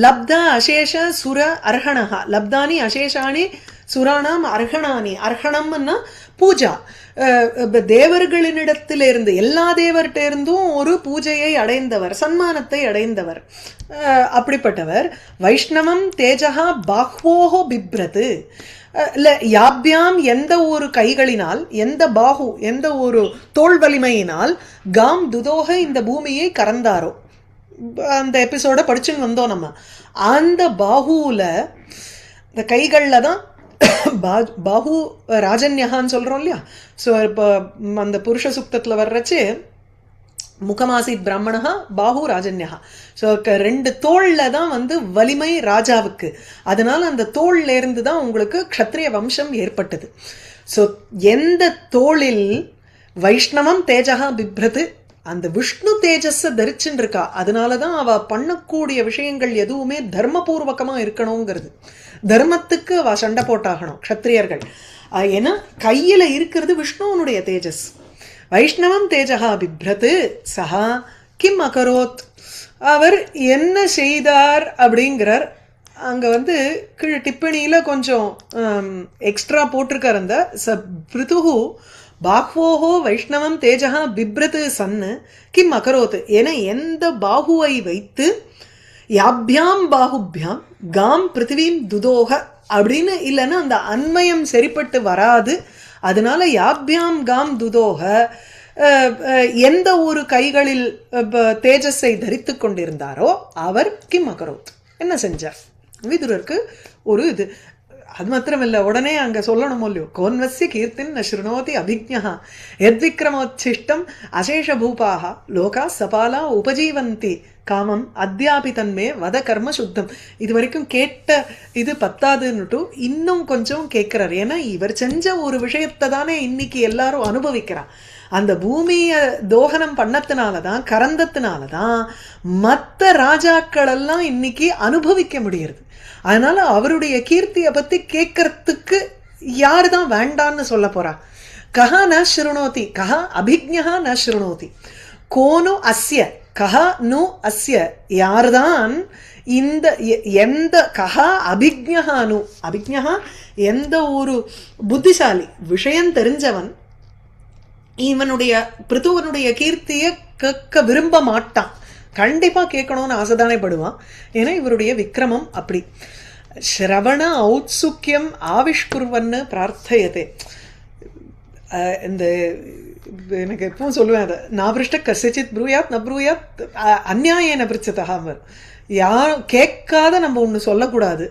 லப்த அசேஷ சுர அர்ஹணஹா, லப்தானி அசேஷானி சுராணாம் அர்ஹணானி, அர்ஹணம்னா பூஜா, தேவர்களினிடத்திலிருந்து எல்லா தேவர்கிட்டேருந்தும் ஒரு பூஜையை அடைந்தவர், சன்மானத்தை அடைந்தவர். அப்படிப்பட்டவர் வைஷ்ணவம் தேஜகா பாஹ்வோஹோ பிப்ரது, இல்லை யாப்யாம் எந்த ஒரு கைகளினால், எந்த பாஹு எந்த ஒரு தோல் வலிமையினால் காம் துதோக இந்த பூமியை கறந்தாரோ, அந்த எபிசோட படிச்சுன்னு வந்தோம் நம்ம. அந்த பாஹுவில் இந்த கைகளில் தான் பாஹு ராஜன்யகான்னு சொல்கிறோம் இல்லையா. ஸோ இப்போ அந்த புருஷ சுக்தத்தில் வர்றச்சு முகமாசித் பிராமணா பாஹு ராஜன்யகா. ஸோ ரெண்டு தோளில் தான் வந்து வலிமை ராஜாவுக்கு, அதனால் அந்த தோளில் இருந்து தான் உங்களுக்கு க்ஷத்ரிய வம்சம் ஏற்பட்டது. ஸோ எந்த தோளில் வைஷ்ணவம் தேஜகா பிப்ரது, அந்த விஷ்ணு தேஜஸை தரிச்சுன்னு இருக்கா, அதனால தான் அவள் பண்ணக்கூடிய விஷயங்கள் எதுவுமே தர்மபூர்வகமாக இருக்கணுங்கிறது. தர்மத்துக்கு அவள் சண்டை போட்டாகணும் க்ஷத்ரியர்கள். ஏன்னா கையில் இருக்கிறது விஷ்ணுவனுடைய தேஜஸ். வைஷ்ணவம் தேஜகா பிப்ரது சஹா கிம் அகரோத், அவர் என்ன செய்தார் அப்படிங்கிறார். அங்கே வந்து கீழே டிப்பணியில் கொஞ்சம் எக்ஸ்ட்ரா போட்டிருக்கார். அந்த பிருதுஹு பாஹ்வோஹோ வைஷ்ணவம் தேஜகா பிப்ரது சன்னு கிம் அகரோத், ஏன்னா எந்த பாகுவை வைத்து யாப்யாம் பாகுபியாம் காம் பிருத்திவீம் துதோக அப்படின்னு இல்லைன்னா அந்த அன்மயம் சரிப்பட்டு வராது. அதனால யாப்யாம் காம் துதோக, எந்த ஒரு கைகளில் தேஜஸை தரித்து கொண்டிருந்தாரோ அவர் கிம் அகரோத் என்ன செஞ்சார். விதுரருக்கு ஒரு இது அது மாத்திரமில்லை, உடனே அங்கே சொல்லணும் இல்லையோ, கோன்வசிய கீர்த்தின் ந ஸ்ருணோதி அபிஜ்ஞா யத்விக்ரமோச்சிஷ்டம் அசேஷ பூபாக லோகா சபாலா உபஜீவந்தி காமம் அத்தியாபி தன்மே வத கர்ம சுத்தம். இது வரைக்கும் கேட்ட இது பத்தாதுன்னுட்டு இன்னும் கொஞ்சம் கேட்குறார். ஏன்னா இவர் செஞ்ச ஒரு விஷயத்தை தானே இன்னைக்கு எல்லாரும் அனுபவிக்கிறான். அந்த பூமியை தோகனம் பண்ணத்தினால தான், கறந்தத்தினால தான் மற்ற ராஜாக்களெல்லாம் இன்னைக்கு அனுபவிக்க முடியுது. அதனால அவருடைய கீர்த்தியை பற்றி கேட்கறதுக்கு யார் தான் வேண்டான்னு சொல்ல போறா. கஹா ந ஸ்ருணோதி, கஹா அபிஜ்ஞா ந ஸ்ருணோதி, கோனு அஸ்ய கஹா நு அஸ்ய, யார்தான் இந்த எந்த கஹா அபிஜ்ஞா நு, அபிஜ்ஞா எந்த ஒரு புத்திசாலி விஷயம் தெரிஞ்சவன் இவனுடைய பிருத்துவனுடைய கீர்த்தியை கேட்க விரும்ப மாட்டான். கண்டிப்பாக கேட்கணும்னு ஆசைதானே படுவான். ஏன்னா இவருடைய விக்ரமம் அப்படி. ஸ்ரவண ஔத்சுக்கியம் ஆவிஷ்குர்வன்னு பிரார்த்தையதே. இந்த எனக்கு எப்பவும் சொல்லுவேன் அதை, நாபிருஷ்ட கசிச்சித் ப்ரூயாத் ந ப்ரூயாத் அந்நியாயன பிரிச்சதகாமர். யாரும் கேட்காத நம்ம ஒன்று சொல்லக்கூடாது,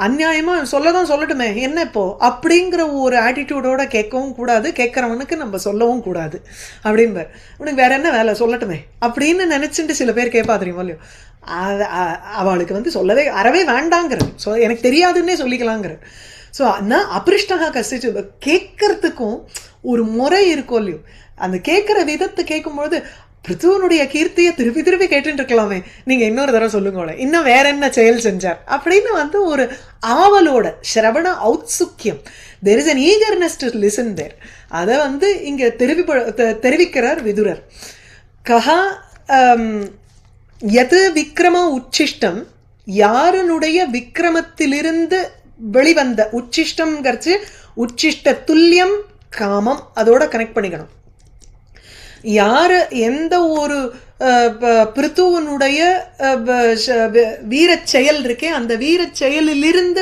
அந்நியாயமாக சொல்லதான் சொல்லட்டுமே என்ன இப்போ அப்படிங்கிற ஒரு ஆட்டிடியூடோட கேட்கவும் கூடாது, கேட்குறவனுக்கு நம்ம சொல்லவும் கூடாது அப்படின்பார். உனக்கு வேற என்ன வேலை சொல்லட்டுமே அப்படின்னு நினச்சிட்டு சில பேர் கேட்பா தெரியுமோ இல்லையோ. அவளுக்கு வந்து சொல்லவே அறவே வேண்டாங்கிறது, எனக்கு தெரியாதுன்னே சொல்லிக்கலாங்கிற. ஸோ நான் அப்ரிஷ்டகா கசிச்சு கேட்கறதுக்கும் ஒரு முறை இருக்கும் இல்லையோ. அந்த கேட்குற விதத்தை கேட்கும்பொழுது பிருத்துவனுடைய கீர்த்தியை திருப்பி திருப்பி கேட்டுட்டு இருக்கலாமே, நீங்கள் இன்னொரு தடவை சொல்லுங்களேன், இன்னும் வேற என்ன செயல் செஞ்சார் அப்படின்னு வந்து ஒரு ஆவலோட ஸ்ரவண ஔத்சுக்கியம், there is an eagerness to listen there. அதை வந்து இங்கே தெரிவிக்கிறார் விதுரர். கஹா எது விக்ரம உச்சிஷ்டம், யாருனுடைய விக்ரமத்திலிருந்து வெளிவந்த உச்சிஷ்டம்ங்கிறச்சு உச்சிஷ்ட துல்லியம் காமம், அதோட கனெக்ட் பண்ணிக்கணும். யார் எந்த ஒரு பிருத்துவனுடைய வீரச் செயல் இருக்கே அந்த வீரச் செயலிலிருந்து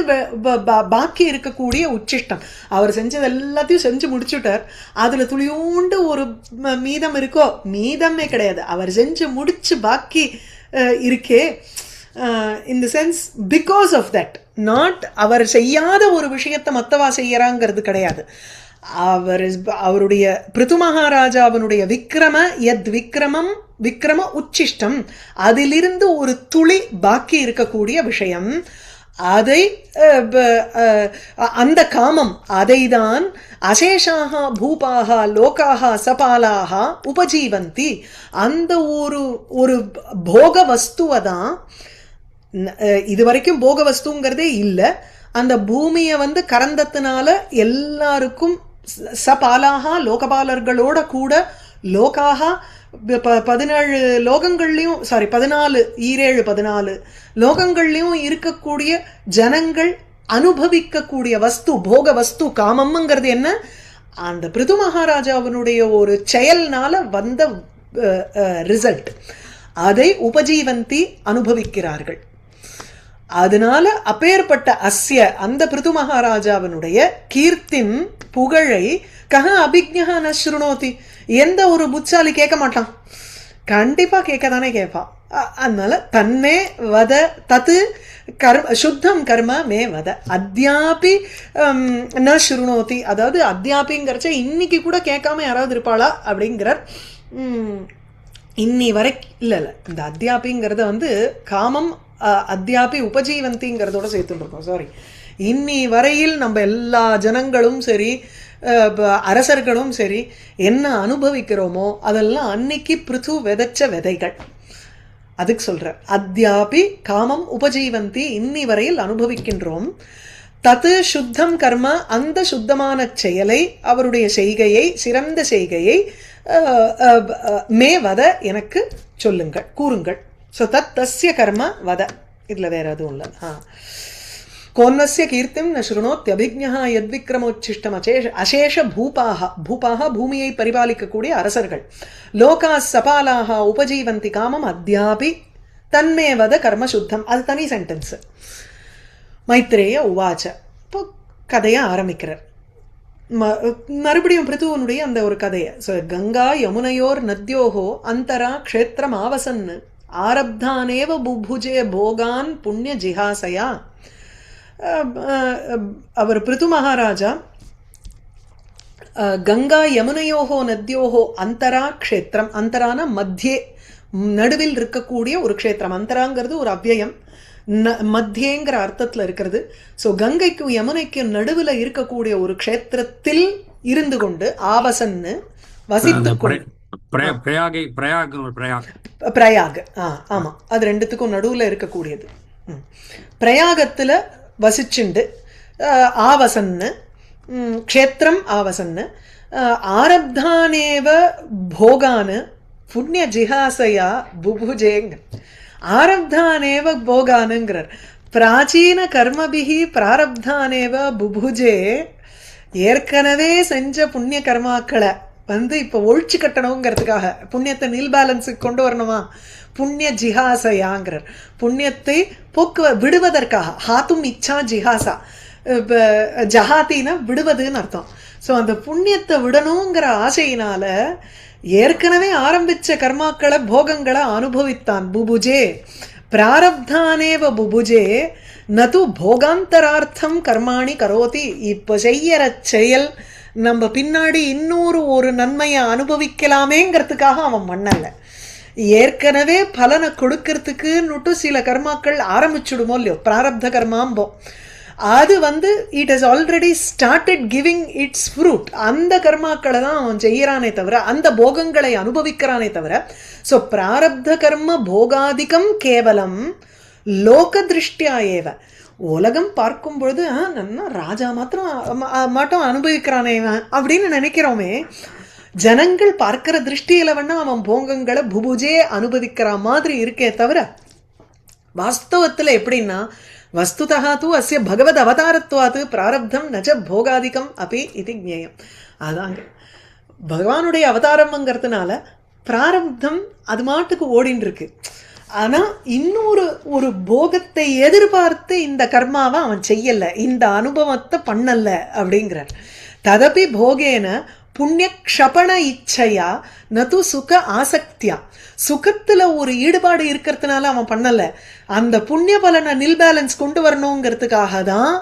பாக்கி இருக்கக்கூடிய உச்சிஷ்டம் அவர் செஞ்சது எல்லாத்தையும் செஞ்சு முடிச்சுட்டார். அதுல துளியோண்டு ஒரு மீதம் இருக்கோ, மீதமே கிடையாது, அவர் செஞ்சு முடிச்சு பாக்கி இருக்கே. In the sense because of that, not அவர் செய்யாத ஒரு விஷயத்தை மத்தவா செய்யறாங்கிறது கிடையாது. அவருடைய பிருது மகாராஜாவினுடைய விக்ரம உச்சிஷ்டம், அதிலிருந்து ஒரு துளி பாக்கி இருக்கக்கூடிய விஷயம், அதை அந்த காமம், அதைதான் அசேஷாக பூபாக லோகாக சபாலாக உபஜீவந்தி, அந்த ஒரு போக வஸ்துவை தான், இதுவரைக்கும் போக வஸ்துங்கிறதே இல்லை, அந்த பூமியை கறந்தத்தினால எல்லாருக்கும் சபாலாக லோகபாலர்களோட கூட லோகாக 17 லோகங்கள்லையும் 14 லோகங்கள்லையும் இருக்கக்கூடிய ஜனங்கள் அனுபவிக்கக்கூடிய வஸ்து, போக வஸ்து காமம்ங்கிறது என்ன, அந்த பிருது மகாராஜாவினுடைய ஒரு செயல்னால வந்த ரிசல்ட். அதை உபஜீவந்தி அனுபவிக்கிறார்கள். அதனால அப்பேற்பட்ட அஸ்ய அந்த பிருது மகாராஜாவினுடைய கீர்த்தின் புகழை கஹ அபிஜ்ஞா ந ஸ்ருணோதி, எந்த ஒரு புத்தாலி கேட்க மாட்டான், கண்டிப்பா கேட்கதானே கேட்பான். அதனால தன்மே வத தத்து கர்ம சுத்தம் கர்ம மே வத அத்யாபி ந ஸ்ருணோதி, அதாவது அத்யாபிங்கிறச்ச இன்னைக்கு கூட கேட்காம யாராவது இருப்பாளா அப்படிங்கிறார். இன்னி வரை இல்லை, இந்த அத்யாபிங்கிறத காமம் அத்யாபி உபஜீவந்திங்கிறதோட சேர்த்துருக்கோம். சாரி, இன்னி வரையில் நம்ம எல்லா ஜனங்களும் சரி அரசர்களும் சரி என்ன அனுபவிக்கிறோமோ அதெல்லாம் அன்னைக்கு பிருது விதைச்ச விதைகள். அதுக்கு சொல்ற அத்யாபி காமம் உபஜீவந்தி, இன்னி வரையில் அனுபவிக்கின்றோம். தத்து சுத்தம் கர்ம, அந்த சுத்தமான செயலை, அவருடைய செய்கையை, சிறந்த செய்கையை மே வத எனக்கு சொல்லுங்கள், கூறுங்கள். ஸோ தத் தஸ்ய கர்ம வத, இதில் வேற எதுவும் இல்லை. கோன்வஸ்ய கீர்த்திம் ந ஸ்ருணோத்யபிஜ்ஞா யத்விக்ரமோச்சிஷ்டம் அசேஷ பூபாக பூமியை பரிபாலிக்கக்கூடிய அரசர்கள், லோகா சபாலாக உபஜீவந்தி காமம் அத்யாபி தன்மே வத கர்ம சுத்தம். அது தனி சென்டென்ஸ். மைத்ரேய உவாச்ச, இப்போ கதையை ஆரம்பிக்கிறார். மறுபடியும் பிருத்துவனுடைய அந்த ஒரு கதையை. ஸோ கங்கா யமுனையோர் நத்யோஹோ அந்தரா க்ஷேத்திரம் ஆவசன் ஆரப்தானேவ புபுஜே போகான் புண்ணிய ஜிஹாசயா. அவர் பிருது மகாராஜா கங்கா யமுனையோஹோ நத்யோஹோ அந்தரா க்ஷேத்திரம், அந்தரான மத்தியே நடுவில் இருக்கக்கூடிய ஒரு க்ஷேத்திரம், அந்தராங்கிறது ஒரு அவ்யயம், மத்தியங்கிற அர்த்தத்தில் இருக்கிறது. ஸோ கங்கைக்கும் யமுனைக்கும் நடுவில் இருக்கக்கூடிய ஒரு க்ஷேத்திரத்தில் இருந்து கொண்டு ஆவசன்னு வசித்து பிரயாக், ஆமா, அது ரெண்டுத்துக்கும் நடுவில் இருக்கக்கூடியது. பிரயாகத்தில் வசிச்சுண்டு ஆவசன்னு க்ஷேத்திரம் ஆவசன்னு ஆரப்தானேவ போகான்னு புண்ணிய ஜிஹாசையா புபுஜேங்க. ஆரப்தானேவ போகானுங்கிறார். பிராச்சீன கர்மபிகி பிராரப்தானேவ புபுஜே, ஏற்கனவே செஞ்ச புண்ணிய கர்மாக்களை இப்போ ஒழிச்சு கட்டணுங்கிறதுக்காக, புண்ணியத்தை நீல் பேலன்ஸுக்கு கொண்டு வரணுமா, புண்ணிய ஜிஹாசையாங்கிறார். புண்ணியத்தை விடுவதற்காக, ஹாத்தும் இச்சா ஜிஹாசா, ஜஹாத்தினா விடுவதுன்னு அர்த்தம். ஸோ அந்த புண்ணியத்தை விடணுங்கிற ஆசையினால ஏற்கனவே ஆரம்பிச்ச கர்மாக்களை போகங்களை அனுபவித்தான். புபுஜே பிராரப்தானேவ புபுஜே நது போகாந்தரார்த்தம் கர்மாணி கரோதி. இப்போ செய்யற செயல் நம்ம பின்னாடி ஒரு நன்மையை அனுபவிக்கலாமேங்கிறதுக்காக அவன் பண்ணல, ஏற்கனவே பலனை கொடுக்கறதுக்குன்னுட்டு சில கர்மாக்கள் ஆரம்பிச்சுடுமோ இல்லையோ, பிராரப்த கர்மாம்போ, அது it has already started giving it's fruit. அந்த கர்மாக்களை தான் அவன் செய்யறானே தவிர, அந்த போகங்களை அனுபவிக்கிறானே தவிர. ஸோ பிராரப்த கர்ம போகாதிகம் கேவலம் லோக திருஷ்டியா ஏவ, உலகம் பார்க்கும் பொழுது நன்னா ராஜா மட்டும் அனுபவிக்கிறானே அப்படின்னு நினைக்கிறோமே, ஜனங்கள் பார்க்கிற திருஷ்டியில அவன் போகங்களை புபுஜே அனுபவிக்கிற மாதிரி இருக்கே தவிர, வாஸ்தவத்தில் எப்படின்னா வஸ்துதா தூ அஸ்ய பகவத் அவதாரத்வாத்து பிராரப்தம் நச்ச போகாதிகம் அப்படி இது ஞேயம். அதாங்க பகவானுடைய அவதாரம்ங்கிறதுனால பிராரப்தம் அது மாட்டுக்கு ஓடின்னு இருக்கு. ஆனா இன்னொரு ஒரு போகத்தை எதிர்பார்த்து இந்த கர்மாவை அவன் செய்யல, இந்த அனுபவத்தை பண்ணல அப்படிங்கிறார். ததபி போகேன புண்ணிய க்ஷபண இச்சையா நது சுக ஆசக்தியா. சுகத்துல ஒரு ஈடுபாடு இருக்கிறதுனால அவன் பண்ணல, அந்த புண்ணிய பலனை நில் பேலன்ஸ் கொண்டு வரணுங்கிறதுக்காக தான்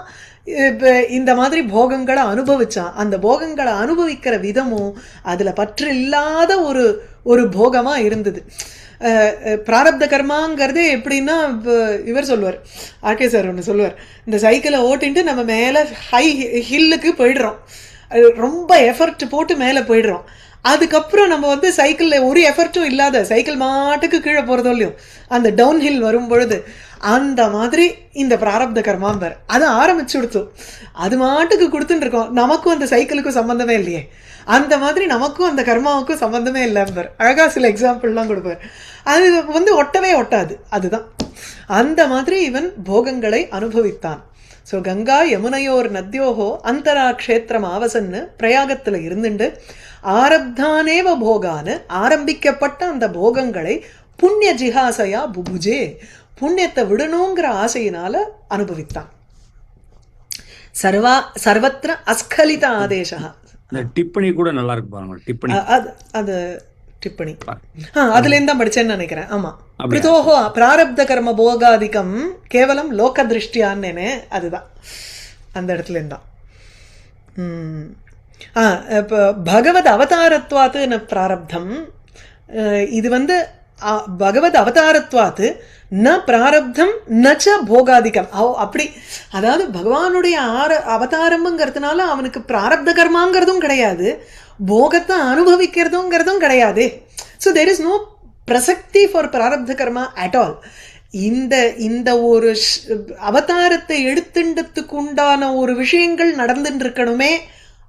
இந்த மாதிரி போகங்களை அனுபவிச்சான். அந்த போகங்களை அனுபவிக்கிற விதமும் அதுல பற்று இல்லாத ஒரு ஒரு போகமா இருந்தது. பிராரப்த கர்மாங்கிறதே எப்படின்னா, இவர் சொல்லுவார், ஆர்கே சார் ஒன்று சொல்லுவார், இந்த சைக்கிளை ஓட்டின்ட்டு நம்ம மேலே ஹை ஹில்லுக்கு போயிடுறோம், ரொம்ப எஃபர்ட் போட்டு மேலே போயிடுறோம். அதுக்கப்புறம் நம்ம வந்து சைக்கிளில் ஒரு எஃபர்ட்டும் இல்லாத சைக்கிள் மாட்டுக்கு கீழே போகிறதோ இல்லையோ, அந்த டவுன் ஹில் வரும் பொழுது அந்த மாதிரி இந்த பிராரப்த கர்மாம்பர் அது ஆரம்பிச்சு கொடுத்தோம். அது மாட்டுக்கு கொடுத்துட்டு இருக்கோம், நமக்கும் அந்த சைக்கிளுக்கும் சம்மந்தமே இல்லையே. அந்த மாதிரி நமக்கும் அந்த கர்மாவுக்கும் சம்பந்தமே இல்லைம்பார். அழகா சில எக்ஸாம்பிள்லாம் கொடுப்பார். அது வந்து ஒட்டவே ஒட்டாது. அதுதான் அந்த மாதிரி இவன் போகங்களை அனுபவித்தான். ஸோ கங்கா யமுனையோர் நத்யோகோ அந்தரா க்ஷேத்திரம் ஆவசன்னு பிரயாகத்தில் இருந்துண்டு ஆரப்தானேவ போகான்னு ஆரம்பிக்கப்பட்ட அந்த போகங்களை புண்ணிய ஜிஹாசையா புபுஜே, புண்ணியத்தை விடணுங்கிற ஆசையினால அனுபவித்தான். சர்வத்திர அஸ்கலித ஆதேசா. டிப்பணி கூட நல்லா இருக்கு பாருங்க. டிப்பணி அது டிப்பணி அதுல இருந்தா படிச்சேன்னு நினைக்கிறேன். ஆமா, பிரிதோஹோ பிராரப்த கர்ம போகாதிகம் கேவலம் லோக திருஷ்டியான்னு, அதுதான் அந்த இடத்துல இருந்தான். இப்போ பகவத் அவதாரத்வாத்து பிராரப்தம், இது வந்து பகவத் அவதாரத்வாத்து ந பிராரப்தம் நச்ச போகாதிகம். அப்படி, அதாவது பகவானுடைய அவதாரம்ங்கிறதுனால அவனுக்கு பிராரப்த கர்மாங்கிறதும் கிடையாது, போகத்தை அனுபவிக்கிறதுங்கிறதும் கிடையாது. ஸோ தேர் இஸ் நோ பிரசக்தி ஃபார் பிராரப்த கர்மா அட் ஆல். இந்த ஒரு அவதாரத்தை எடுத்துண்டதுக்கு உண்டான ஒரு விஷயங்கள் நடந்துட்டு இருக்கணுமே,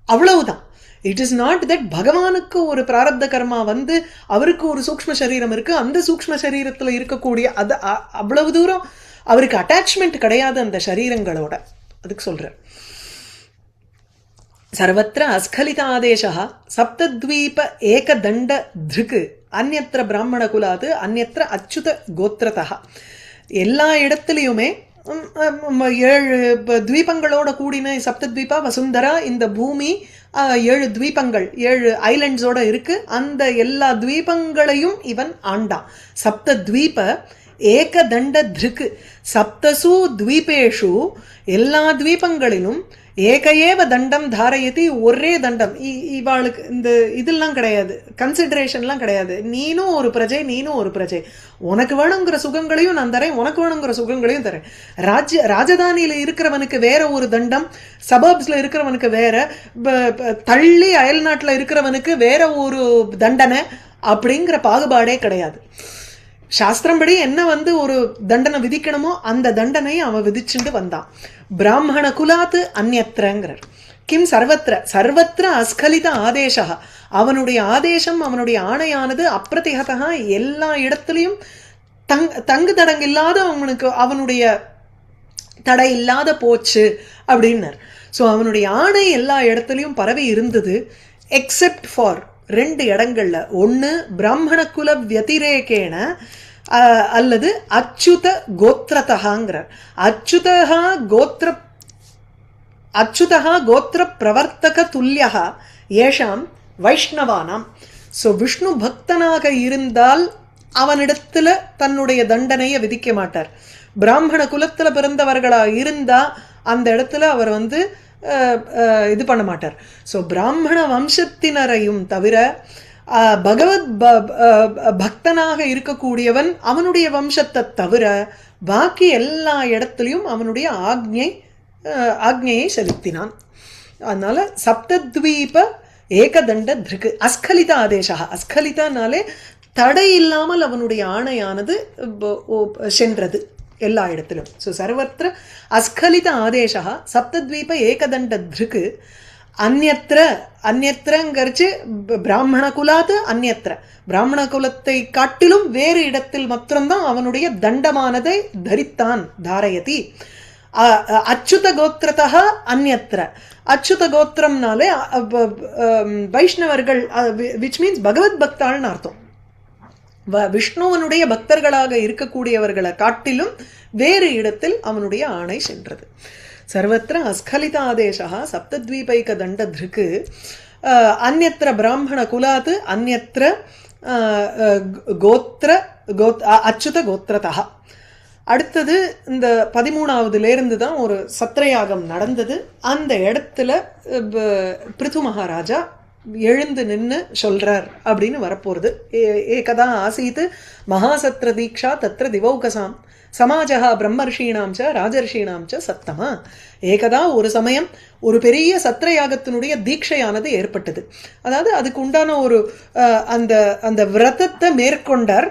அவ்வளவுதான். இட் இஸ் நாட் தட் பகவானுக்கு ஒரு பிராரப்த கர்மா வந்து அவருக்கு ஒரு சூக்ஷ்ம சரீரம் இருக்கு, அந்த சூக்ஷ்ம சரீரத்தில் இருக்கக்கூடிய அது அவ்வளவு தூரம் அவருக்கு அட்டாச்மெண்ட் கிடையாது அந்த சரீரங்களோட. அதுக்கு சொல்ற சர்வத்திர அஸ்கலித ஆதேசா சப்தத்வீப ஏகதண்ட திருக்கு அந்யத்ர பிராமண குலாது அந்யத்ர அச்சுத கோத்திரதா. எல்லா இடத்துலையுமே 7 துவீபங்களோட கூடின சப்தத்வீபா வசுந்தரா, இந்த பூமி 7 துவீபங்கள் 7 ஐலண்ட்ஸோட இருக்கு. அந்த எல்லா துவீபங்களையும் இவன் ஆண்டான். சப்தத்வீப ஏகதண்ட திருக்கு சப்தசு துவீபேஷு, எல்லா துவீபங்களிலும் ஏகையேவ தண்டம் தாரயதி, ஒரே தண்டம். இவாளுக்கு இந்த இதெல்லாம் கிடையாது, கன்சிடரேஷன்லாம் கிடையாது. நீனும் ஒரு பிரஜை, நீனும் ஒரு பிரஜை, உனக்கு வேணுங்கிற சுகங்களையும் நான் தரேன், உனக்கு வேணுங்கிற சுகங்களையும் தரேன். ராஜதானியில் இருக்கிறவனுக்கு வேற ஒரு தண்டம், சபர்ப்ஸில் இருக்கிறவனுக்கு வேற, தள்ளி அயல்நாட்டில் இருக்கிறவனுக்கு வேற ஒரு தண்டனை அப்படிங்கிற பாகுபாடே கிடையாது. சாஸ்திரம்படி என்ன வந்து ஒரு தண்டனை விதிக்கணுமோ அந்த தண்டனையை அவன் விதிச்சுட்டு வந்தான். பிராமண குலாத்து அந்யத்ரங்கிறார். கிம் சர்வத்திர சர்வத்திர அஸ்கலித ஆதேசா, அவனுடைய ஆதேசம் அவனுடைய ஆணையானது அப்பிரதிகதா எல்லா இடத்துலையும் தங்கு தடங்கு இல்லாத அவனுடைய தடை இல்லாத போச்சு அப்படின்னார். ஸோ அவனுடைய ஆணை எல்லா இடத்துலையும் பரவி இருந்தது, எக்ஸெப்ட் ஃபார் 2 இடங்கள்ல. ஒன்று பிராமண குல வியதிரேகேன அல்லது அச்சுத கோத்திரதகாங்கிறார். அச்சுதா கோத்திர பிரவர்த்தக துல்லியா ஏஷாம் வைஷ்ணவானாம். ஸோ விஷ்ணு பக்தனாக இருந்தால் அவனிடத்துல தன்னுடைய தண்டனையை விதிக்க மாட்டார். பிராமண குலத்துல பிறந்தவர்களா இருந்தா அந்த இடத்துல அவர் வந்து இது பண்ண மாட்டார். ஸோ பிராமண வம்சத்தினரையும் தவிர பகவத் பக்தனாக இருக்கக்கூடியவன் அவனுடைய வம்சத்தை தவிர பாக்கி எல்லா இடத்துலையும் அவனுடைய ஆக்ஞையை செலுத்தினான். அதனால சப்தத்வீப ஏகதண்ட திருக்கு அஸ்கலித ஆதேசா. அஸ்கலிதானாலே தடை இல்லாமல் அவனுடைய ஆணையானது சென்றது எல்லா இடத்திலும். ஸோ சர்வத்திர அஸ்கலித ஆதேசா சப்தத்வீப ஏகதண்ட திருக்கு அந்யத்ரங்கரிச்சு பிராமண குலாத்து அந்யத்ர, பிராமண குலத்தை காட்டிலும் வேறு இடத்தில் மாத்திரம்தான் அவனுடைய தண்டமானதை தரித்தான். தாரயதி அச்சுத கோத்திரத்தः அந்யத்ர. அச்சுத கோத்திரம்னாலே வைஷ்ணவர்கள், விச் மீன்ஸ் பகவத் பக்தாள்னு அர்த்தம். விஷ்ணுவனுடைய பக்தர்களாக இருக்கக்கூடியவர்களை காட்டிலும் வேறு இடத்தில் அவனுடைய ஆணை சென்றது. சர்வத்திர அஸ்கலித ஆதேசா சப்தத்வீபைக தண்டத்ருக்கு அந்யத்ர பிராமண குலாத் அந்யத்ர கோத்திர அச்சுத கோத்திரதா. அடுத்தது இந்த 13வதுலேருந்து தான் ஒரு சத்திரயாகம் நடந்தது. அந்த இடத்துல பிருது மகாராஜா எழுந்து நின்று சொல்றார் அப்படின்னு வரப்போறது. ஏகதா ஆசீத் மகாசத்ர தீக்ஷா தத்ர திவௌகசாம் சமாஜா பிரம்மர்ஷீணாம் ச ராஜர்ஷீணாம் ச சத்தமா. ஏகதா ஒரு சமயம் ஒரு பெரிய சத்திரயாகத்தினுடைய தீட்சையானது ஏற்பட்டது. அதாவது அதுக்கு உண்டான ஒரு அந்த அந்த விரதத்தை மேற்கொண்டார்.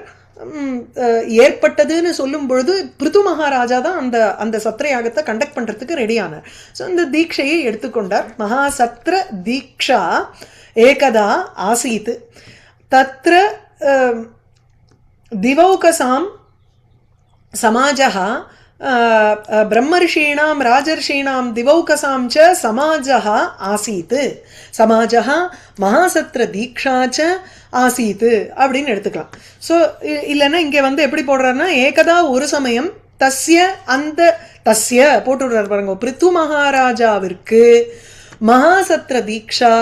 ஏற்பட்டதுன்னு சொல்லும் பொழுது பிருது மகாராஜா தான் அந்த அந்த சத்திரயாகத்தை கண்டக்ட் பண்றதுக்கு ரெடியானார். ஸோ அந்த தீட்சையை எடுத்துக்கொண்டார். மகாசத்ர தீக்ஷா ஏகதா ஆசீத் தத்ர திவௌகசாம் சமாஜः பிரம்மர்ஷீணாம் ராஜர்ஷீணாம் திவௌகசாம் ச சமாஜः ஆசீத். சமாஜः மகாசத்ர தீக்ஷா ச ஆசீத் அப்படின்னு எடுத்துக்கலாம். ஸோ இல்லைன்னா இங்கே வந்து எப்படி போடுறாருன்னா ஏகதா ஒரு சமயம் தஸ்ய அந்த தஸ்ய போட்டுடுறாரு பாருங்க. பிருத்து மகாராஜாவிற்கு மகாசத்ர தீக்ஷா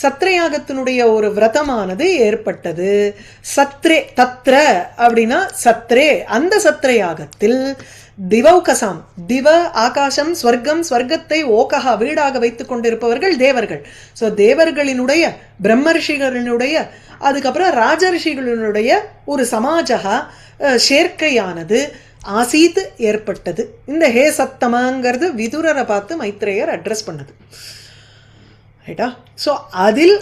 சத்ரயாகத்தினுடைய ஒரு விரதமானது ஏற்பட்டது. சத்ரே தத்ர அப்படின்னா சத்ரே அந்த சத்ரயாகத்தில் திவௌகசாம் திவ ஆகாசம் ஸ்வர்க்கம் ஸ்வர்க்கத்தை ஓகஹா வீடாக வைத்துக் கொண்டிருப்பவர்கள் தேவர்கள். ஸோ தேவர்களினுடைய பிரம்மர்ஷிகளினுடைய அதுக்கப்புறம் ராஜர்ஷிகளினுடைய ஒரு சமாஜகா சேர்க்கையானது ஆசீத் ஏற்பட்டது. இந்த ஹே சத்தமாங்கிறது விதுரரை பார்த்து மைத்ரேயர் அட்ரஸ் பண்ணது. ரைட்டா? ஸோ அதில்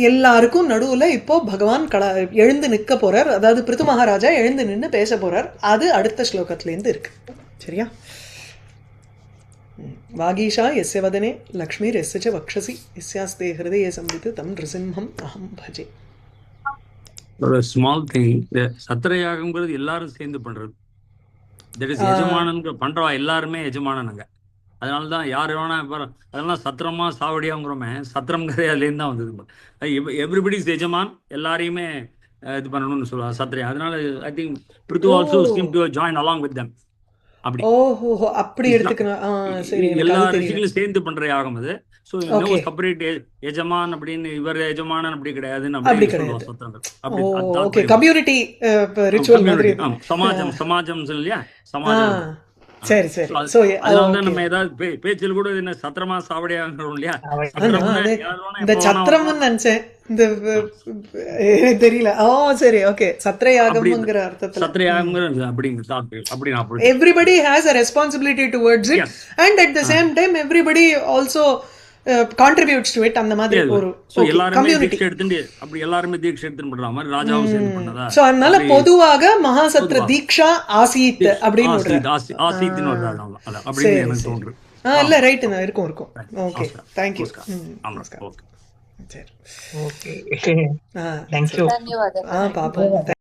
எல்லாருக்கும் நடுவில் இப்போ பகவான் எழுந்து நிற்க போறார். அதாவது பிருது மகாராஜா எழுந்து நின்று பேச போறார். அது அடுத்த ஸ்லோகத்திலேருந்து இருக்கு. சரியா? வாகீஷா எஸ்ய வதனே லக்ஷ்மீர் எஸ்ய ச வக்ஷசி எஸ்யாஸ்தே ஹிருதயே சம்வித் தம் நிருசிம்ஹம் அஹம் பஜே. ஒரு ஸ்மால் திங், சத்திரயாகம்ங்கிறது எல்லாரும் சேர்ந்து பண்றது. தட் இஸ் எஜமானன் பண்றவா எல்லாருமே எஜமானனுங்க. அதனால தான் யார் வேணா இப்போ அதெல்லாம் சத்திரமா சாவடியாங்கிறோமே, சத்திரம்ங்கிறதே அதுலேருந்து தான் வந்தது. எவ்ரிபடி இஸ் எஜமான், எல்லாரையுமே இது பண்ணணும்னு சொல்லுவாங்க சத்திரியா. அதனால I think Prithu also seem to join along with them. அப்படி ஓஹோ அப்படி எடுத்துக்கணும். சரி, எல்லா ரிஷிகளும் சேர்ந்து பண்ற யாகம் அது. ஸோ செப்பரேட் எஜமான் அப்படின்னு இவர் எஜமானன் அப்படி கிடையாதுன்னு அப்படி கிடையாது. ஓகே, கம்யூனிட்டி ரிச்சுவல் மாதிரி. சமாஜம் சமாஜம் இல்லையா, சமாஜம். சரி சரி. சோ அதனால நம்ம ஏதாவது பேச்சில் கூட என்ன சத்திரமா சாவடியாங்கிறோம் இல்லையா. இந்த சத்திரம்னு நினைச்சேன், இந்த தெரியல. ஓ சரி, ஓகே. சத்ரயாகம்ங்கிற அர்த்தத்துல சத்ரயாகம்ங்கிற அப்படி everybody has a responsibility towards it. Yes. And at the same time everybody also contributes to it. அந்த மாதிரி ஒரு கம்யூனிட்டி எடுத்துட்டு அப்படி எல்லாரும் தீட்சை எடுத்து பண்ற மாதிரி ராஜாவும் சேர்ந்து பண்ணதா. சோ அதனால பொதுவாக மகாசத்ர தீக்ஷா ஆசீத் அப்படின்னு ஆசீத்னு ஒரு ராஜா அப்படி எனக்கு தோன்றுது. இல்ல ரைட் இருக்கும். Okay, thank you. நமஸ்காரம். சரி, ஓகே, थैंक यू. பாப்போம்.